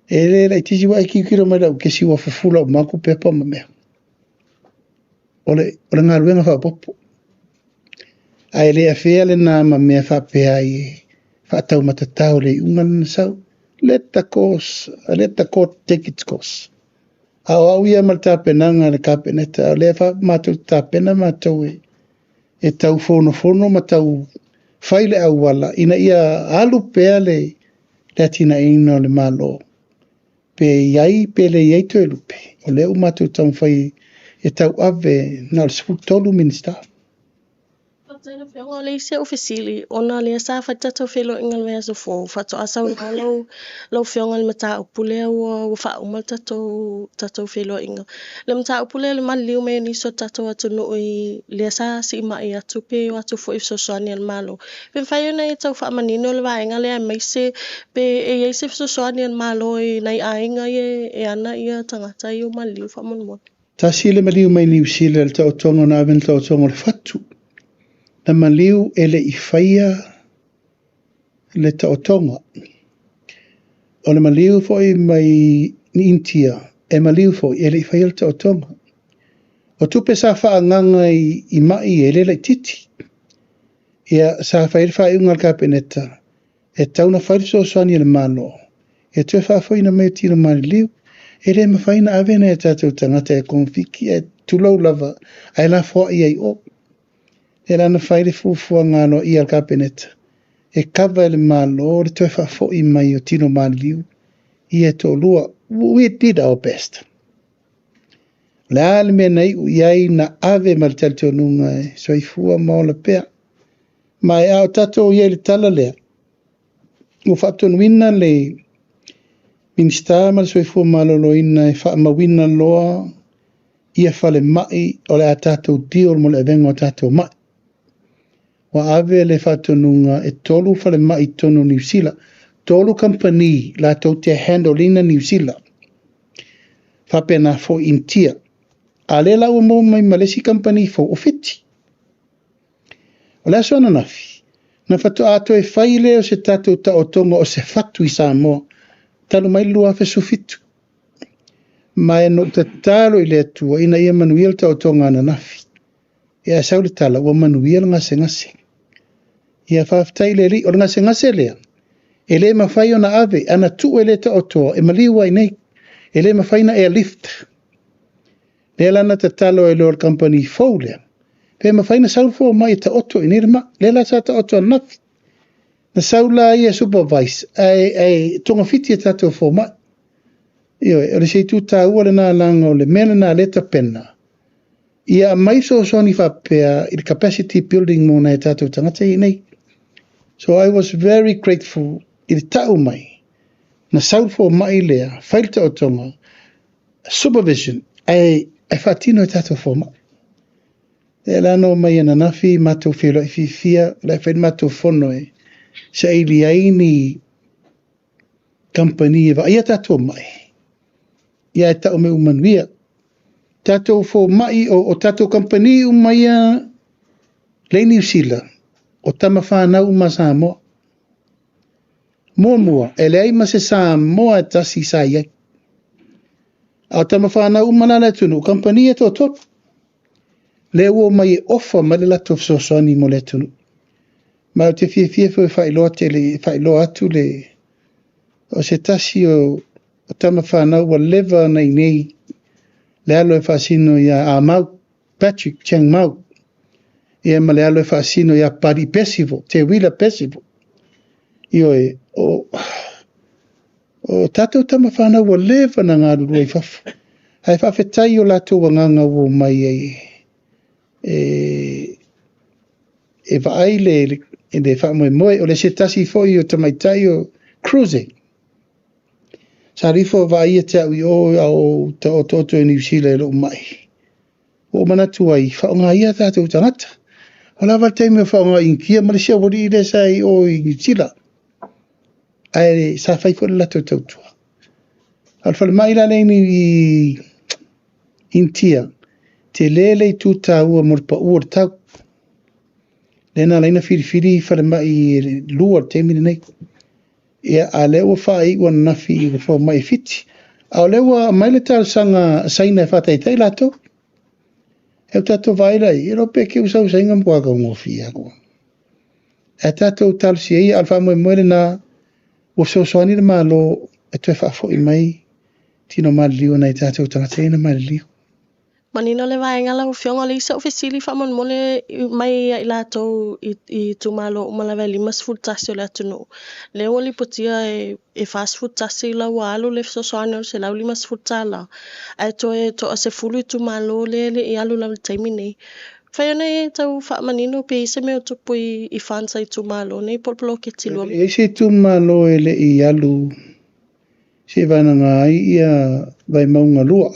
E le lai titi wa iki kiro mai lau ke siwa fufula o mako pepa ma mea. O le ngā wenga whapopo. Ai le a whea le nā ma mea whapea i whatau matatau le ungan sau. Let the court take its course. Au ia mal tāpenanga le kāpeneta, le wha mātou tāpena mātou e tau fono ma tau whaile au wala, ina ia alu pēa le atina ina le malo. Pe iai, pe le iai toi lupe, o leu mātou tau whai e tau ave na le tolu minista. Taina whionga le ise ofisili, ona le sa whaitatou whilo inga le aso fō, whato asau na lau whionga le mata upule ua wha umal tatou whilo inga. Le mata upule le mali liu mea niso tatou atu nui le sa si ima i atu pe o atu fo i sosoani al malo. Pe whai ona e tau wha manino le waenga le ai maise, pe e eise sosoani al malo i nei ainga e ana ia tangata i o mali liu wha monmon. Ta si le mali mai ni usile le tau tonga na aven tau tonga le fatu. Na maliu ele i whaia le taotonga. O le maliu foi mai ni intia, e maliu foi ele i whaia le taotonga. O tupe sa whaanganga i mai ele le titi. Ia sa whaia whaia ngal kapeneta, e tauna whaia so soani le mano. E tue whaia na mea tino mani liu, e le ma whaia na avena e tatou tangata e konfiki, e tulau lava, ai la fwa i ai o. E lana whaile fufua ngano i al kapeneta. E kawa ele malo, le toe whafo i mai o tino maliu. I e tō lua. We did our best. Le ale mea nei iai na ave ma le talito nunga e so i fua maola pea. Ma e au tato iai le tala lea. O whato nuina le minsta ma le so i fua malolo ina e wha mawina loa ia whale mai o le a tato dio mo le evengo a tato mai. Wa ave le whatonunga e tolu whale mai tono New Zealand. Tolu company la tau te handolina New Zealand. Whapena fo intia. A le lau mo mai Malesi company fo ofiti. O le aso ana nafi. Na whato ato e whaile o se tatou ta o tonga o se whatu i Samoa. Talo mai lua fe sufitu. Mai no te talo i le atua ina ia manuiel ta o tonga ana nafi. Ia saule tala ua manuiel ngase. Ia whaftai le ri, o ngase lea. E le mawhai o na ave, ana tu e le ta otoa, e maliwa i nei. E le mawhai na airlift. Le lana ta talo e lor company fau lea. Pe mawhai na salfo mai ta oto i nirma, le la sa ta oto nafi. Na saula ia supervise, ai tonga fiti e tatou fō mai. Io, o le seitu tā ua le nā langa o le mena nā leta pena. Ia mai so ni whapea i capacity building mo na e tatou tangata i nei. So I was very grateful i le tau mai. Na sau fō mai lea, whailta o tonga, supervision, ai whatino e tatou fō mai. E lano mai ana nafi, matou whiro i fifia, lai whain matou whono e. Sa ili aini company e wa ia tatou mai. Ia e tau me umanuia. Tatou fō mai o tatou company umaia le New Zealand. O tama whanau ma Samoa. Mua, e le ai ma se Samoa e tasi sa iai. A tama whanau umana le tunu, company e tō top. Le ua mai e ofa ma le lato fsosoni mo le tunu. Ma o te fia fwe whailoa atu le o se tasi o tama whanau wa leva nei le alo e whaasino ia a Mau, Patrick Cheng Mau. Ia ma le alo e whaasino ia Pari Pesivo, Te Wila Pesivo. Io e o tatou tama whanau wa leva na ngā rurua i whafu. Hai whawhetai o lato wa nganga wo mai e vaai le whamoe moe o le se tasi foi o tamaitai o cruising. Sa rifo vai e te au i o toto e New Zealand o mai. O manatu ai, whaonga ia tātou tangata. O lawa teime whaonga inkia, Malaysia wori i resa i o i New Zealand. Ai sa whaifo le lato tautua. Alwhale mai la neini i intia, te lele i tūta ua morpa ua tau. Lena leina whiri whale mai i lua teimine nei. Ia a lewa whai ua nafi i wha mai fiti. A lewa mai le tāl sanga saina e whataitai lato. E tato vaila i rope ke usau sainga mpuaka ngofi ako. E tato tāl si ei alfa moe na ua soani le malo e tue whafo i mai tino maliliu na i tato tangateina maliliu. Manino le vaenga la ufionga le isa ofisili whamon mole mai i lato i tumalo umalawe limas food tasi o le atunu. Le wali putia e fast food tasi la walu le sosoane o se lau limas food tala. Ai to a se fulu i tumalo le i alu la taimine. Whaiona e tau wha manino pe isa meo tupu i whansa i tumalo nei polpolo ke tilua. E se tumalo e le i alu se vananga ai ia vai maunga lua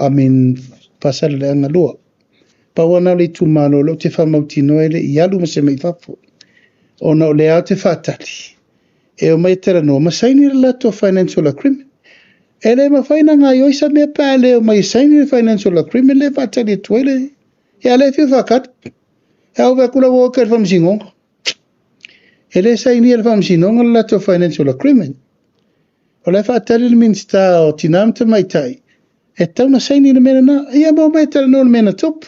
pasal le anga lua. Pawana le tumalo lo te whamautino ele i alu ma se mei whafu. O na o le au te whatali. E o mai tera no, ma saini le lato financial agreement. E le ma whaina ngā ioisa mea pāle o mai saini le financial agreement le whatali e tuele. E a le whiu whakat. E au wakula woka le whamsingonga. E le saini le whamsingonga le lato financial agreement. O le whatali le minsta o tinamta mai tai. E tau na saini le mena na, ia mau mai tala no le mena top.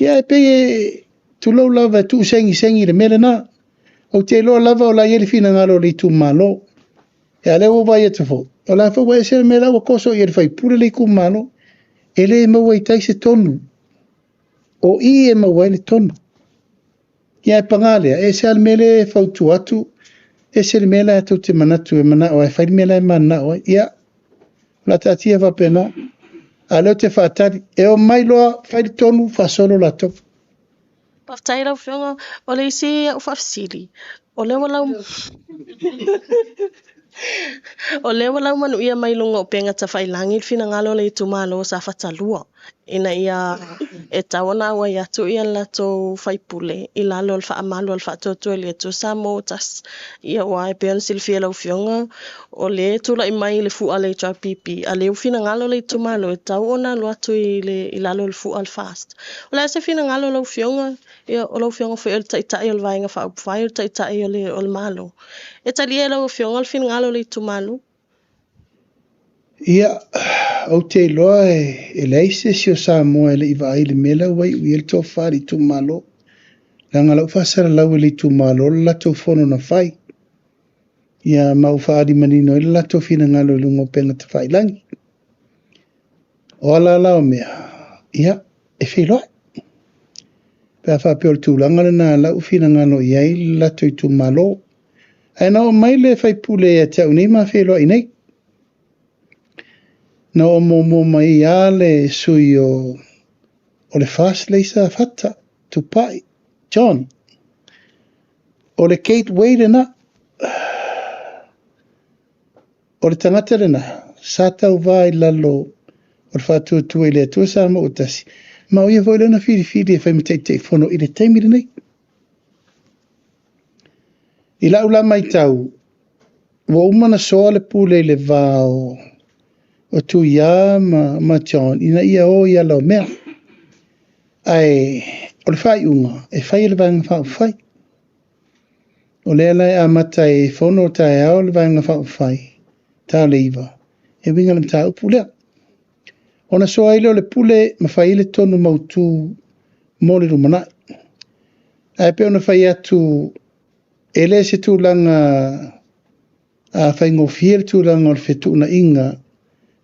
Ia e peye tulau lava tu sengi le mena na. O te loa lava o la ieri fina ngalo le tu malo. E ale o vai e te fo. O la fa wai se le mela o koso ieri fai pure le ku malo. E le mau ai tai se tonu. O i e mau ai le tonu. Ia e pangalea, e se al mele fautu atu. E se le mela atu te manatu e mana o e fai mela e mana o ia. La tatia va pena. Aleo te whaatari. E o mai loa whai tonu whasolo la topu. Paftai rau whionga o le isi au whafsiri. O lewa lau... O lewa lau manu ia mai lunga o penga ta whailangi whina ngalo le itu malo sa whatalua. Ina ia e tawana wa ia tu ia lato whaipule. I lalo al whaamalo al whaatotu le tu sa motas. Ia wa e peon silfia lau whionga. O le tu la i mai le fu ale HRPP. A le whina ngalo le itu malo e tau ona lo atu i lalo le fu al fast. O le ase whina ngalo lau whionga. Ia o lau whionga whi el taitai o le vaenga whaupwhai o taitai o le malo. E talia lau whionga al whina ngalo le itu malo. Ia, au te loa e leise si o Samoa ele iwa ai le mela wai ui el tō whari tu malo. Langa lau whasara lau ele tu malo, la tō whono na whai. Ia mau whari manino ele la tō whina ngalo lungo penga te whai langi. O ala lau mea, ia, e whiloa. Pea whapeo le tūlanga le nā lau whina ngalo iai la tō i tu malo. Ai na o mai le fai pule e tau nei ma whelo i nei. Na o mo mai ale sui o le fast leisa fata tupai John. O le Kate Wade na o le tangata rena sa tau vai lalo o le whātua tua i le atua sa ma utasi. Ma o ia voi lana whiri e whai matei te whono i le taimiri nei. I lau la mai tau, wa umana soa le pule le vao o tu ia ma John, ina ia o ia lau mea. Ai, o le whai unga, e whai le vanga whau whai. O le alai a mata e whono tae au le vanga whau whai. Tā le iwa, e winga le mta upu lea. Ona soa ile o le pule ma whai le tonu mautu mo le rumanai. Ai pe ona whai atu ele se tūlanga a whai ngofie tūlanga o le whetuna inga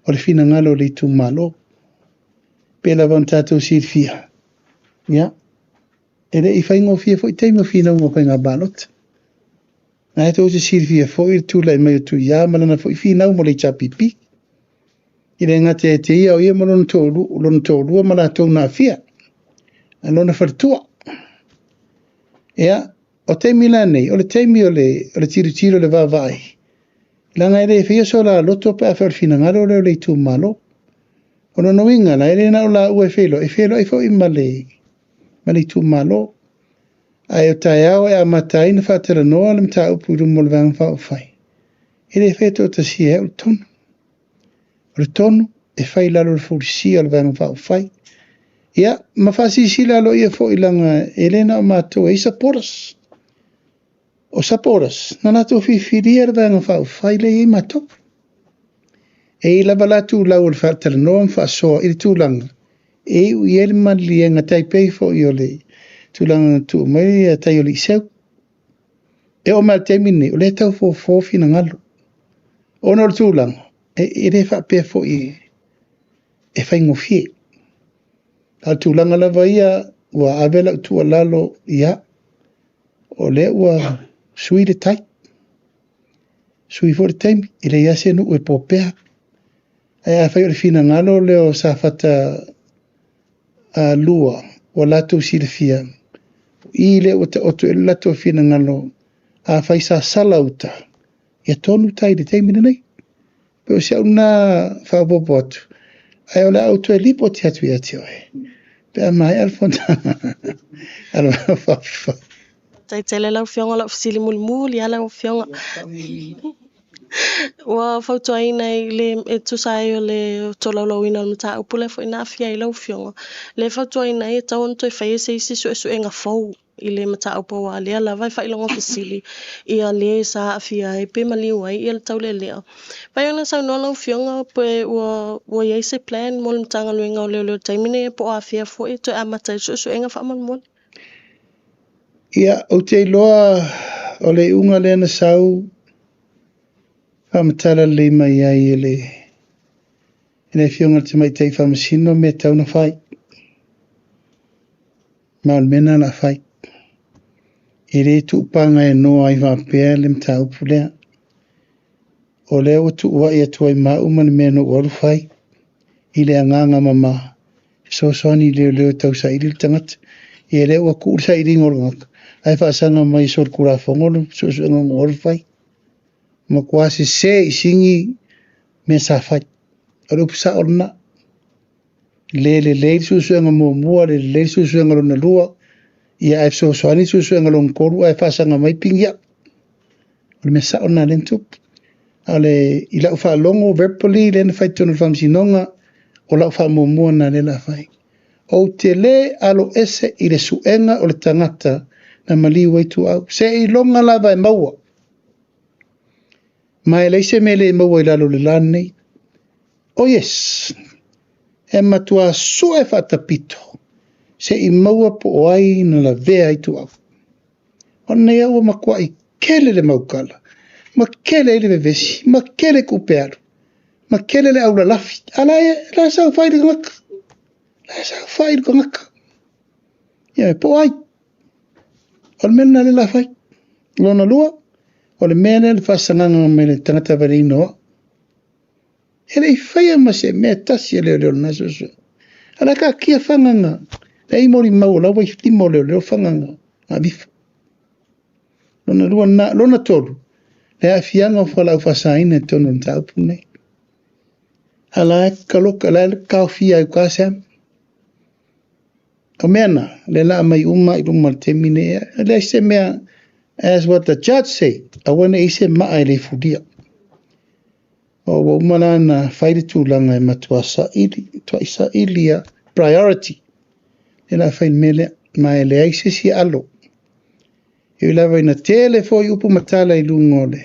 o le whina ngalo le tu malo. Pe la van tātou sirfia. Ya. Ele I whai ngofie fo I teima whina unga whai ngā balot. Ai tō se sirfia fo I tūla I mai o tu ia malana fo I whina unga le chapipi. I le ngate e te ia o ia malona tōrua mala tō nā fia. Alona whartua. Ya. O teimi la nei, o le teimi o le tiro le vavai. Langa ere fia so la loto pa fa fina ngalo le tu malo. Ono no inga la ere na la ue felo, e fo male tu malo. Ai o taiao e amatai na fatera noa le mta upu mo le vang fa fai. Ere feto ta si e o ton. O le tonu e fai la lo fulsi al vang fa fai. Ya, ma fasi sila lo ia fo ilanga Elena mato e saporas. O saporas, na nato firia vanga fa fai le I mato. E la balatu la ul fatter no fa so il tulanga. E u yer man lienga taipei fo iole. Tulanga tu mai tai oli seu. E o mal temini, o le tau fo fina ngalo. O no tulanga. E re fa pe fo I. E fai ngofie. Al tulanga la vaia wa avela tu lalo ia. O le wa sui le tai. Sui for time ile ia se no e popea. Ai fai o fina ngalo le o sa fata lua o lato silfia. Ile o to lato fina ngalo a fai sa salauta. Ia tonu tai de time nei. Pe o se una fa bobot. Ai o la auto e lipo ti atu ia tio e. Pe mai alfonta. Alfa fa. Tai tele lau fionga lau fisili mulmuli ala lau fionga. Wa fautua ina I le e tusai o le tolaulau ina o mta upule fo ina afia I lau fionga. Le fautua ina e tau onto e whaia se isi su e nga fau I le mta upo wa lea la vai whailonga fisili. Ia le sa afia e pe maliu ai ia le tau le lea. Pai ona sau noa lau fionga pe ua iei se plan mo le mtanga luenga o leo taimine po afia fo e to e amata su e nga whaaman mole. Ia, o te loa o le unga le na sau whamatala le mai ai ele fionga te mai tei whamasino me tau na whai. Maul mena na whai. I re tupanga e noa I whapea le mta upulea. O leo o tu ua ia tuai mau mani mea no oru whai. I le anganga mama. So soani leo tau sa iri tangata. I leo a kuur sa iri ngoro ngaka. Ai whaasanga mai sor kura whongolo. So ngong oru whai. Ma kuasi se I singi me sa whai. Arupu sa orna. Le susuanga mua le susuanga lo na lua. Ia ai so soani susuanga lo nkoru ai whaasanga mai pingya. O le me sa orna lentup. Ale I lau wha longo verbally le na whai tonu whamsinonga o lau wha mua na le la whai. O te le alo ese I le suenga o le tangata na maliu tu au. Se I longa lava e maua. Mai leise me le maua I lalo le lane. Oh yes. E matua sue whatapito. Se I maua po oai na la vea I tu au. Ona ia ua makua I kele le maukala. Ma kele le vevesi. Ma kele kupearu. Ma kele le aula lafi. Ala e la sau whairi ngaka. La sau whairi ngaka. Ia me po ai. Ona mena le la whai. Lona lua. o le mea le whasanganga me le tangata wale inoa. E le whaia ma se mea tasi leo leo na susu. Ala ka kia whanganga. Le i mori mau la wai ftimo leo whanganga. A bifa. Lona tolu. Le a fianga o whala uwhasaina tono na taupu nei. Ala e kaloka la e kao fia i kwasam. O mea le la mai uma i luma te mine. Le se mea, as what the judge said, a wana i se maa le fudia. O wa umana na whaire tūlanga e matua sa ilia priority. Le la whain mele mai le aise si alo. I lawa ina tele fo i upu matala i lungole.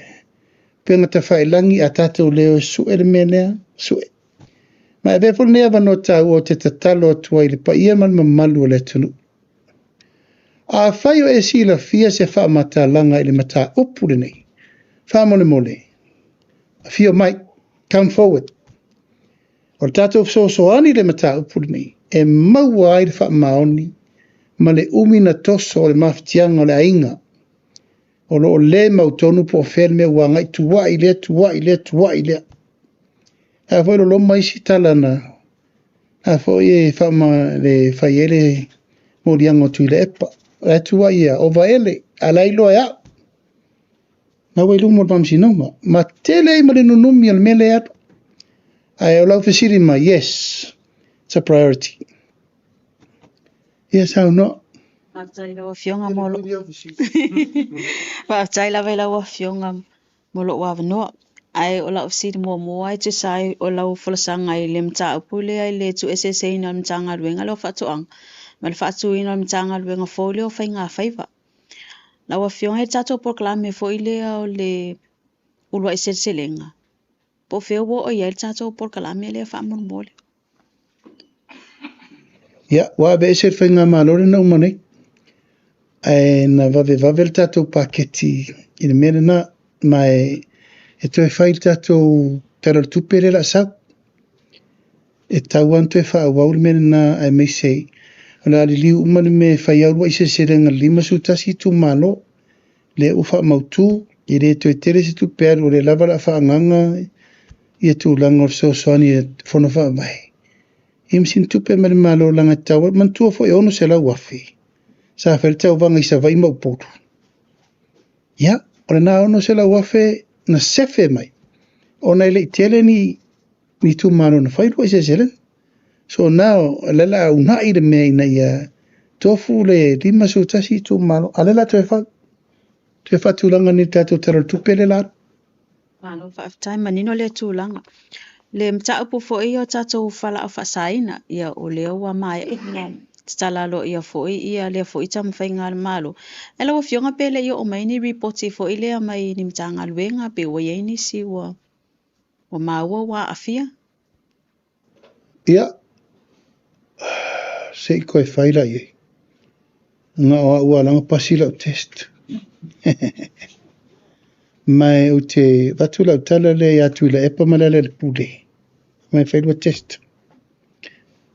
Penga ta whailangi a tātou leo sue le menea, sue. Ma e befo nea wano tau o te tatalo atua i le pa ia man mamalu o le tunu. A whaio e si la fia se wha mata langa i le mata upu le nei. Wha mole mole. A fio mai, come forward. O le tātou so ani le mata upu le nei. E maua ai le wha maoni. Ma le umina toso o le maftianga o le ainga. O lo le mautonu po fel me wanga i tuwa i lea. A foi lo mai si talana. A foi e fama le faiele moriango tu le epa. A tuwa ia o vaele ala ilo ya. Na wai lumo pam sinoma. Ma tele i male nunumi al mele atu. Ai o lau fesiri ma yes. It's a priority. Yes, how not? Whaatai lawa fionga molo. Whaatai lawa fionga molo wawanoa. Ai o lau fsiri mua ai te sai o lau whalasanga i le mta upule ai le tu SSA na mtanga luenga lau whatuang. Ma le whatu ina mtanga luenga fōleo whai ngā whaiva. Lawa fionga he tato proklame fo i lea o le ulua i selenga. Po feo wo o ia le tato proklame lea whaamon mole. Ya, wa be se whai ngā malore na umane. Ai na vave le tato paketi i le mene na mai e toi whai tātou tarar tupere la sau. E tauan toi wha awau mene na ai mei sei. Ona li liu umane me whai aurua i se serenga lima sutasi tu malo. Le ufa mautu i re toi tere se tupere o le lava la wha anganga i e tūlanga o so soani e whono wha mai. I msin tupe mele malo langa taua mantua fo e ono se lau wafi. Sa whare tau wanga i sa vai maupotu. Ya, ora na ono se lau wafi na sefe mai. Ona ile tele ni tu mano na whairua i se selen. So now, alela una i de mea ina ia tofu le lima sutasi tu mano. Alela tu e wha tūlanga ni tātou tarar tupele la. Malo whaatai manino le tūlanga. Le mta upu fo i o tātou whala au whasaina ia o leo wa mai e talalo ia fo ia le fo i tamu whai ngā malo. E lawa fionga pele i o mai ni reporti fo i lea mai ni mta ngā luenga pe o iei si wa maua wa afia. Ia, se i koe whaira i. Ngā oa ua langa pasi lau test. Mai o te watu lau tala le atu ila epa malala le pule. Mai whairua test.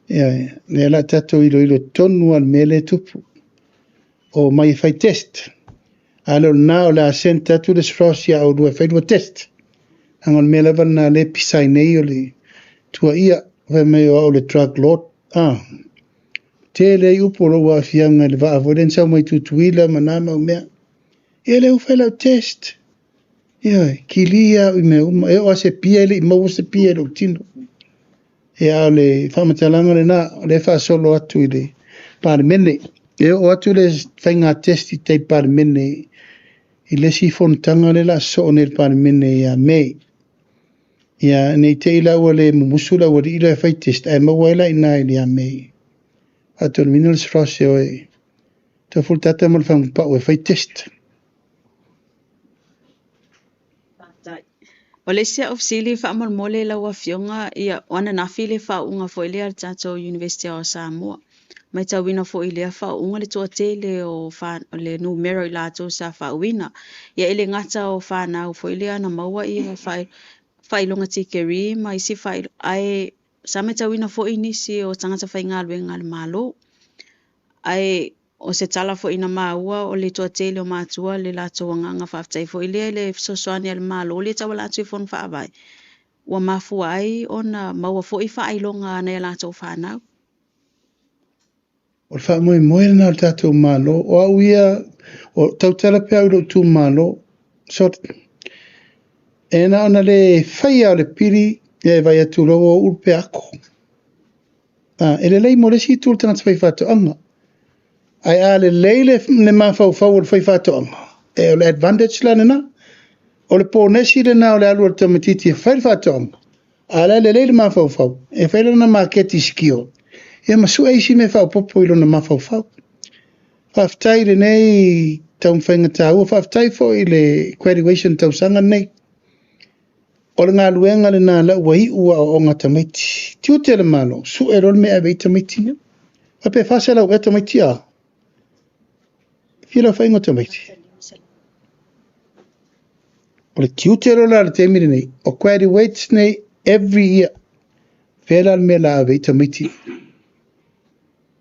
Ia, le ala tato ilo tonu al mele tupu. O mai whai test. Alo na o la sen tatu le srosia o lua whairua test. Angon mele wana le pisai nei o le tua ia. Vai mai o le drug lord. Te le uporo wa fianga le waa voden sa mai tutuila manama o mea. Ia le ufai lau test. Ia, kilia i me uma. E o se pia ele i mau se pia ele o tino. E a le whamatalanga le na le wha solo atu i le pāre mene. E o atu le whainga testi tei pāre mene i le si fontanga le la so ne pāre mene ia mei. Ia nei te ila ua le mumusula ua ila e whai test. E maua ila ina ili a mei. Atu le minul srose o e. Ta fultata mo le whampa o e whai test. O le sia ofsili wha amal mole la wa fionga ia wana nafi le wha unga fo ilea tato University of Samoa. Mai ta wina fo ilea wha unga le toa tele o le numero i lato sa wha wina. Ia ele ngata o wha nau fo ilea na maua i wha ilonga tikeri ma isi wha ai sa mai ta wina fo inisi o tangata wha ingalwe ngal malo. Ai o se tala fo ina maua o le toa tele o mātua le lato wanganga whaftai fo ile le sosoani al malo le tawa lato i fon whaavai. Ua mafua ai o na maua fo i whailonga na lato whanau. O le wha moe moe na le tātou malo, o au ia, o tautala pia uro tū malo, so e na ona le whaia o le piri, e vai atu rogo o urpe ako. E le lei mo le si tūl tangata whai whato anga. Ai a le lei le mawhau whau o le whai whato anga. E o le advantage la nena, o le pōnesi le na o le alu o le tamatiti e whai whato anga. A le lei le mawhau whau, e whai lana marketi skio. E masu eisi me whau popo ilo na mawhau whau. Whaftai le nei taun whainga tāua, whaftai fo i le graduation tau sanga nei. O le ngā luenga le nā lau wai ua o ngā tamaiti. Tiu te le malo, su e rol me awe i tamaiti ni. Wape whasa lau e tamaiti a. Whila whainga tamaiti. O le tiu te rola le temiri nei, o graduates nei every year. Whela me la awe i tamaiti.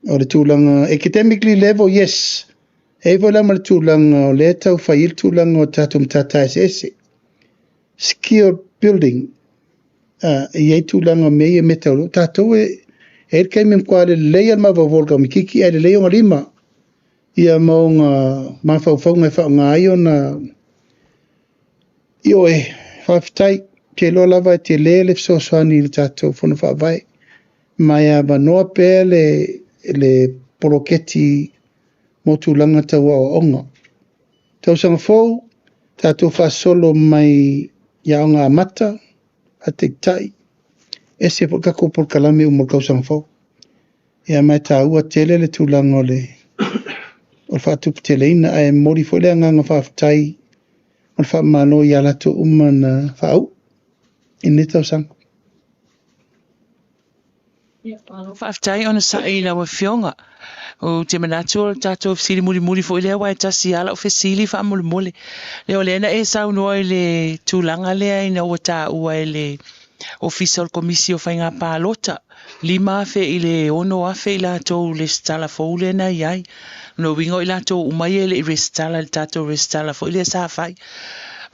O le tūlanga, academically level, yes. Evo la ma le tūlanga o le tau whail tūlanga o tātum tātai ese. Skill building. Iei tūlanga mei e metau. Tātou e kai me mkwa le leia ma wavolga mi kiki e le leia ngā lima. Ia mau ngā mawhau ngai whao ngā ai o na io e whawhitai ke loa lava e te le le fsoswani le tātou whunu whaavai. Mai a wanoa pē le poroketi mo tūlanga tau o onga. Tau sanga fōu, tātou whasolo mai ia o ngā mata, a te tai, e se por kako por kalame o mor kausang fōu. Ia mai tā ua tele le tūlanga o le whātupu tele ina, e mori fo le ngā whawhitai, o le whamano i alato umana whau, i ne tau sanga. Whaftai ona sa i lawa whionga. O te manatu o tātou fisili muri fo i lea wai tasi ala o fisili wha mole. Leo lena e sau noa i le tūlanga lea ina ua tā ua i le official komisio whainga pālota. Lima afe i le ono afe i lātou le stala fo lena iai. No wingo i lātou umai e le i restala le tātou restala fo i le sa whai.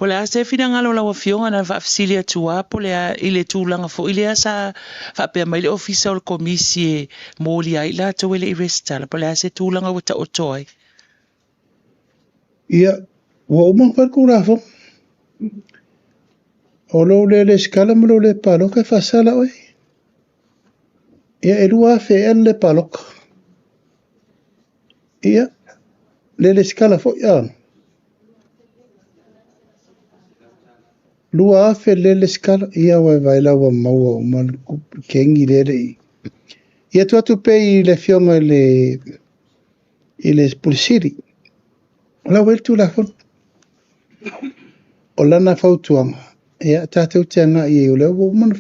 Po le ase fina ngalo la wafionga na whaafisili atua po le i le tūlanga fo i le asa whaapea mai le official komisie mōli ai la tau ele i restala po le ase tūlanga wata o toi. Ia, ua umang wharku rafo. O lo le skala mo lo le paloka whasala oi. Ia, e rua fe el le paloka. Ia, le skala fo ia. Lua afe lele skala, ia wai vaila wa maua o man kengi lele i. Ia tuatu pe i le fionga i le pulisiri. La weltu la fon. O lana fautuanga. Ia tātou te anga i e ule o man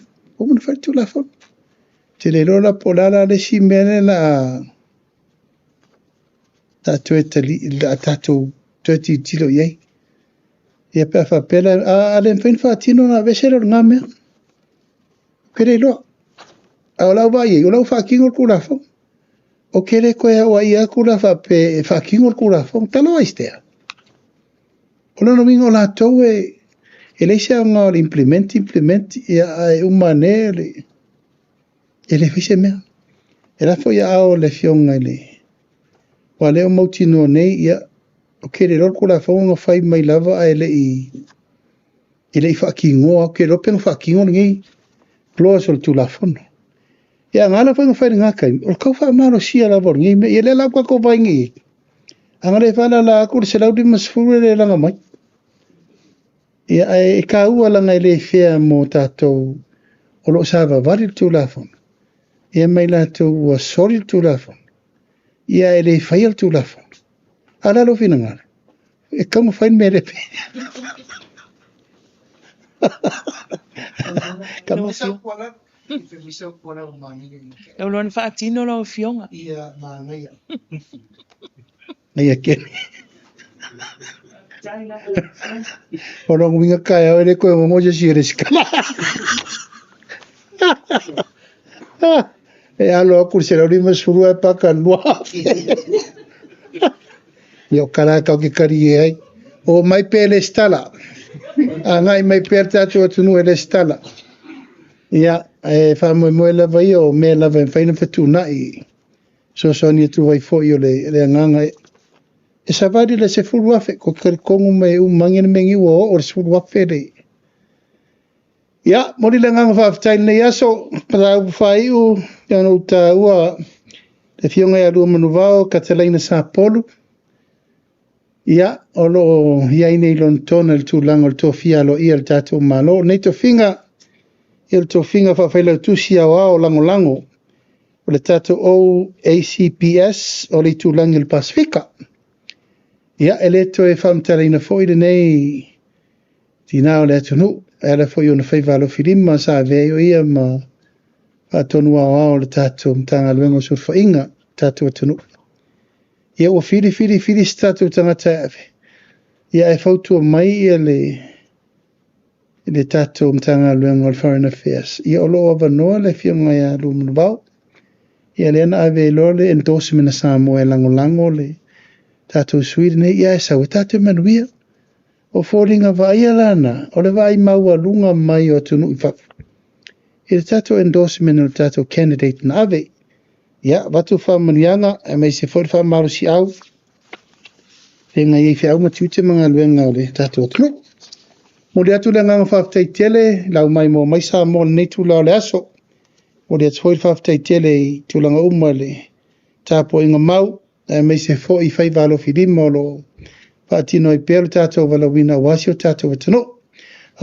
fautu la fon. Te le rola po lala le si mene la tātou e tali, tātou tuati tilo iei. Ia pea whapela, a le mwhain whaatino na vesero ngā mea. Kere loa. A o lau vai, o lau whaakingor kurafo. O kere koe o ai a kurafa pe whaakingor kurafo. Talo aistea. O lano mingo la tau e leisa ngā implement, ia e umane e le fise mea. E rafo ia ao le fionga le. Wa leo mautino nei ia o kere rol kula whaunga whai mai lava a ele i whaakingoa, o kere ropenga whaakingoa ngi ploa sol tu la whono. Ia ngana whainga whai ngā kai, o kau wha maro sia lava ngi, ia le lau kako vai ngi. Angare whala la akura se lau di masfuru le langa mai. Ia e ka ua langa le whea mo tātou o lo sāwa vari tu la whono. Ia mai la tu ua sori tu la whono. Ia e le whaia tu la whono. Ala lo fina ngara. E kama whain me repe. Kama fionga. Lau luan whaatino lau fionga. Ia ma ngaia. Ngaia kene. Ora nguinga kaya ere koe momoja si ere sikama. E alo akur se lauri masuru e paka lua. Yo kara kau ke kari e ai. O mai pe le stala. A ngai mai pe tātou atunu e le stala. Ia, e wha moe lava i o me lava e whaina whatu nai. So ni tu vai fo i o le anganga e. E sa vadi le se fulu afe, ko kari kongu mai mangene mengi o le se fulu afe le. Ia, mori le nganga whaafitai nei aso, pata au whai u, iano ta ua, le fionga ia lua manu vao, Katalaina sa polu. Ia, olo iaine i lon tona le tūlanga le tōwhia alo ia le tātou malo. Nei to finga, i le tōwhinga whawhaila tusi au ao lango lango, o le tātou o ACPS, o le tūlanga le Pasifika. Ia, e le to e whamtalaina fo i le nei, tina o le atunu, e le fo i ona whaivalo whirima sa veo ia ma atonu au le tātou mtanga luengo surfa inga, tātou atunu. Ia ua whiri tātou tangata ave. Ia e whautua mai ia le tātou mtanga luengo al Foreign Affairs. Ia olo ava noa le fionga ia lumunu bau. Ia le ana ave lole endorsement na Samoa e lango lango le tātou Sweden ia e sau e tātou manuia. O fōringa vaia lana, o le vai maua lunga mai o tunu i whafu. I le tātou endorsement o le tātou candidate na ave. Ia, watu whamanianga, e mei se fōri whamaro si au. Whenga i whiau matiute mga luenga o le tātou atunu. Mo le atu le nganga whaftai tele, lau mai mo mai sa mo le neitu lau le aso. Mo le atu fōri whaftai tele i tūlanga uma le tāpo inga mau. E mei se fōi whai valo whirima o lo whaatino i pēru tātou walawina wasi o tātou atunu.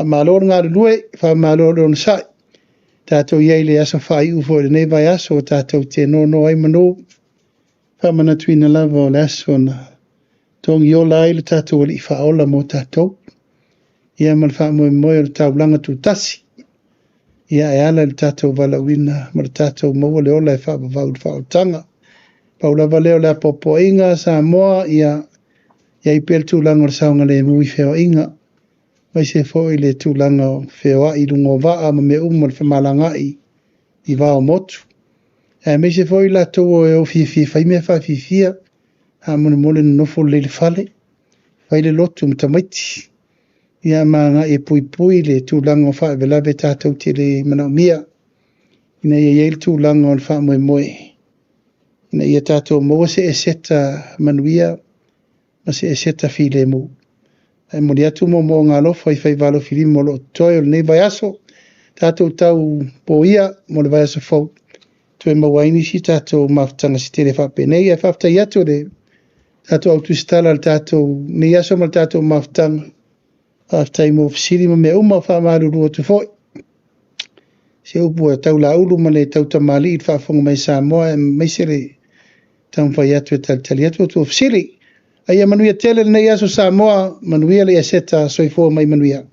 A māloro ngā lue, wha māloro o nasai. Tātou iei le aso whai ufo le nei vai aso o tātou te no ai mano. Wha mana tuina lava o le aso na tongi o lai le tātou wali i whaola mo tātou. Ia man wha moe moe o le tāu langa tu tasi. Ia e ala le tātou walawina ma le tātou maua le ola e wha bavau le whaotanga. Paulava leo le apopo inga sa moa ia i pēr tūlanga o saunga le mui wheo inga. Mai se fōi le tūlanga o wheo i lungo waa ma me umal whamalanga i wao motu. Mai se fōi la tō e o whiwhi whai mea whawhiwhia. Ha mone mole na nofo le le whale. Whai le lotu mtamaiti. Ia maa e pui pui le tūlanga o wha velave tātou te le manau mia. Ina ia le tūlanga o le wha moe moe. Ina ia tātou maua se e seta manuia. Ma se e seta file mu. E mori atu mo ngā lofa i whai valo whirimo lo toi o nei vai aso. Tātou tau po ia mo le vai aso fau. Toi mawaini si tātou mawhtanga si tere whapenei. E whaftai atu le tātou autu stala le tātou nei aso ma le tātou mawhtanga. Whaftai mo fisiri ma me uma whamaru rua tu foi. Se upu e tau la ulu ma le tau tamali i whafonga mai Samoa e mai se le tau whai atu e tali atu tu fisiri. Ai manuia tele nei aso Samoa, manuia le aseta soifua mai manuia.